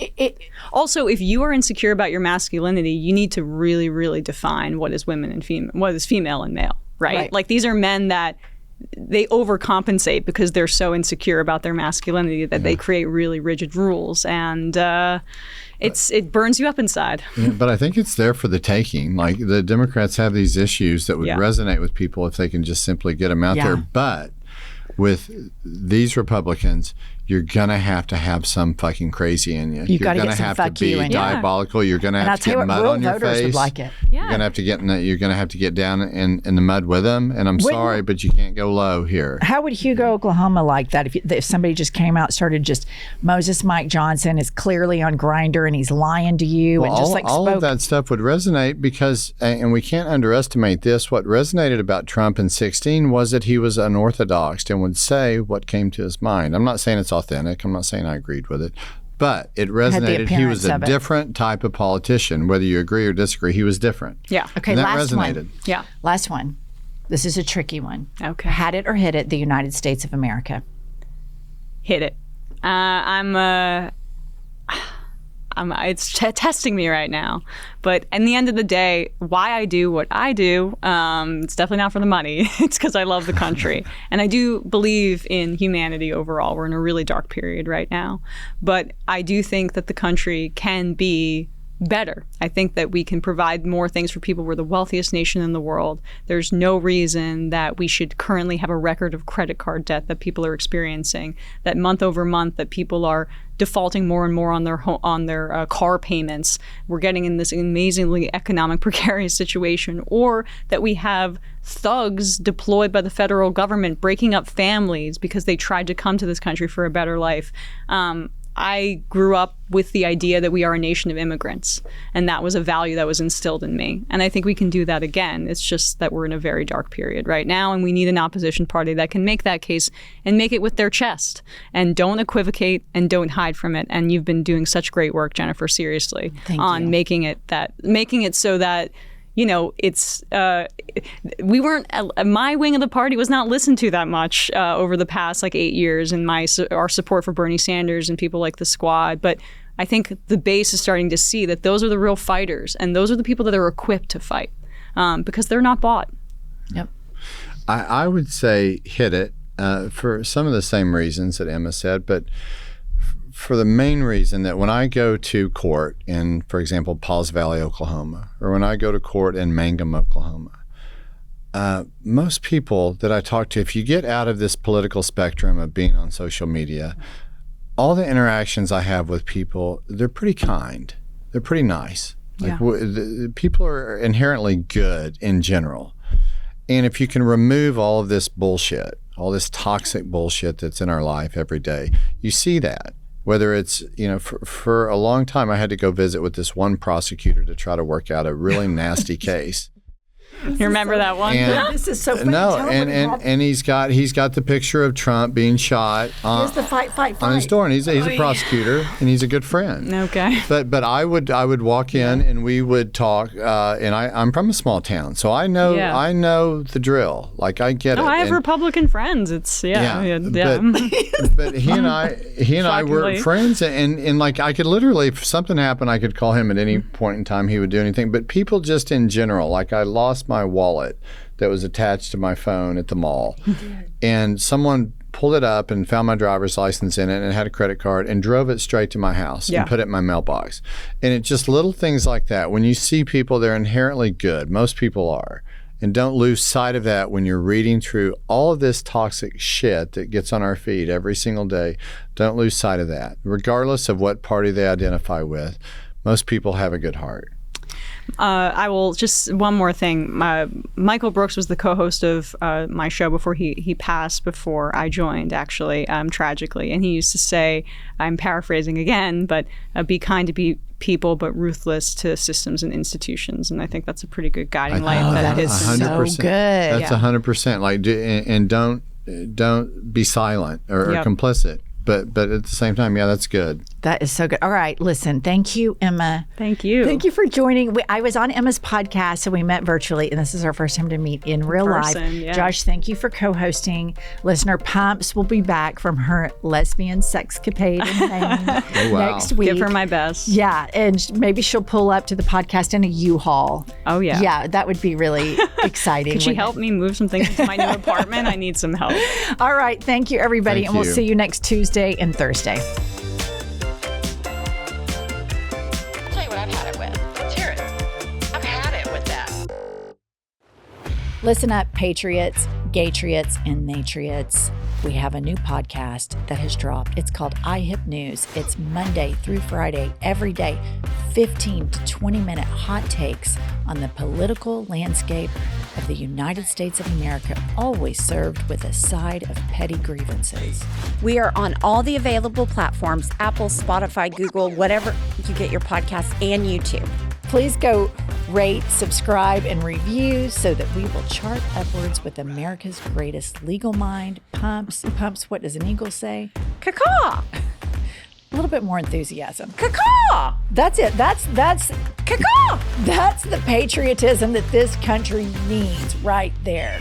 Also, if you are insecure about your masculinity, you need to really, really define what is women and female, what is female and male, right? Like, these are men that they overcompensate because they're so insecure about their masculinity that they create really rigid rules, and it burns you up inside. Yeah, but I think it's there for the taking. Like, the Democrats have these issues that would resonate with people if they can just simply get them out there. But with these Republicans, you're going to have some fucking crazy in you. You got to You're get some have fuck to you be in you. diabolical. You're going to And I'll have to tell you get what, mud rural on your voters face. would like it. You're going to have to get down in the mud with them. And I'm sorry, but you can't go low here. How would Hugo, Oklahoma like that if somebody just came out, started just, Moses Mike Johnson is clearly on Grindr and he's lying to you, and just like all spoke. of that stuff would resonate because, and we can't underestimate this, what resonated about Trump in 2016 was that he was unorthodox and would say what came to his mind. I'm not saying it's authentic. I'm not saying I agreed with it. But it resonated. He was a different type of politician. Whether you agree or disagree, he was different. Yeah. Okay, and that last resonated. one. Yeah. Last one. This is a tricky one. Okay. Had it or hit it, the United States of America. Hit it. It's testing me right now. But in the end of the day, why I do what I do, it's definitely not for the money. It's because I love the country. And I do believe in humanity overall. We're in a really dark period right now. But I do think that the country can be better. I think that we can provide more things for people. We're the wealthiest nation in the world. There's no reason that we should currently have a record of credit card debt that people are experiencing, that month over month that people are defaulting more and more on their car payments. We're getting in this amazingly economic precarious situation, or that we have thugs deployed by the federal government breaking up families because they tried to come to this country for a better life. I grew up with the idea that we are a nation of immigrants, and that was a value that was instilled in me. And I think we can do that again. It's just that we're in a very dark period right now, and we need an opposition party that can make that case and make it with their chest, and don't equivocate and don't hide from it. And you've been doing such great work, Jennifer, seriously, Thank on you. making it so that it's we weren't my wing of the party was not listened to that much over the past 8 years, and our support for Bernie Sanders and people like the Squad. But I think the base is starting to see that those are the real fighters, and those are the people that are equipped to fight because they're not bought. Yep. I would say hit it for some of the same reasons that Emma said, but for the main reason that when I go to court in, for example, Paws Valley, Oklahoma, or when I go to court in Mangum, Oklahoma, most people that I talk to, if you get out of this political spectrum of being on social media, all the interactions I have with people, they're pretty kind. They're pretty nice. People are inherently good in general. And if you can remove all of this bullshit, all this toxic bullshit that's in our life every day, you see that. Whether it's, for a long time, I had to go visit with this one prosecutor to try to work out a really nasty case. You remember that one? This is so funny. No, and he's got the picture of Trump being shot Here's the fight on his door, and he's a prosecutor, and he's a good friend. Okay. But I would walk in and we would talk, and I'm from a small town, so I know the drill. I get it. I have Republican friends. It's But he and I were friends, and I could literally, if something happened, I could call him at any point in time. He would do anything. But people just in general, I lost my wallet that was attached to my phone at the mall, and someone pulled it up and found my driver's license in it and had a credit card and drove it straight to my house and put it in my mailbox. And it's just little things like that. When you see people, they're inherently good. Most people are. And don't lose sight of that when you're reading through all of this toxic shit that gets on our feed every single day. Don't lose sight of that. Regardless of what party they identify with, most people have a good heart. I will just one more thing. Michael Brooks was the co-host of my show before he passed, before I joined, actually, tragically. And he used to say, I'm paraphrasing again, but be kind to people, but ruthless to systems and institutions. And I think that's a pretty good guiding light. That is 100%. So good. That's 100%. And don't be silent or complicit. But at the same time, that's good. That is so good. All right, listen, thank you, Emma. Thank you. Thank you for joining. I was on Emma's podcast, so we met virtually, and this is our first time to meet in real life. Yeah. Josh, thank you for co-hosting. Listener Pumps will be back from her lesbian sexcapade in Maine next week. Give her my best. Yeah, and maybe she'll pull up to the podcast in a U-Haul. Oh, yeah. Yeah, that would be really exciting. Could she help me move some things into my new apartment? I need some help. All right, thank you, everybody, Thank and we'll you. see you next Tuesday and Thursday. I'll tell you what I've had it with. Let's hear it. I've had it with that. Listen up, patriots, gaytriots, and natriots. We have a new podcast that has dropped. It's called iHip News. It's Monday through Friday, every day, 15 to 20-minute hot takes on the political landscape of the United States of America, always served with a side of petty grievances. We are on all the available platforms, Apple, Spotify, Google, whatever you get your podcasts, and YouTube. Please go rate, subscribe, and review so that we will chart upwards with America's greatest legal mind. Pumps, what does an eagle say? Caw-caw! A little bit more enthusiasm. Caw-caw! That's it. That's Caw-caw! That's the patriotism that this country needs right there.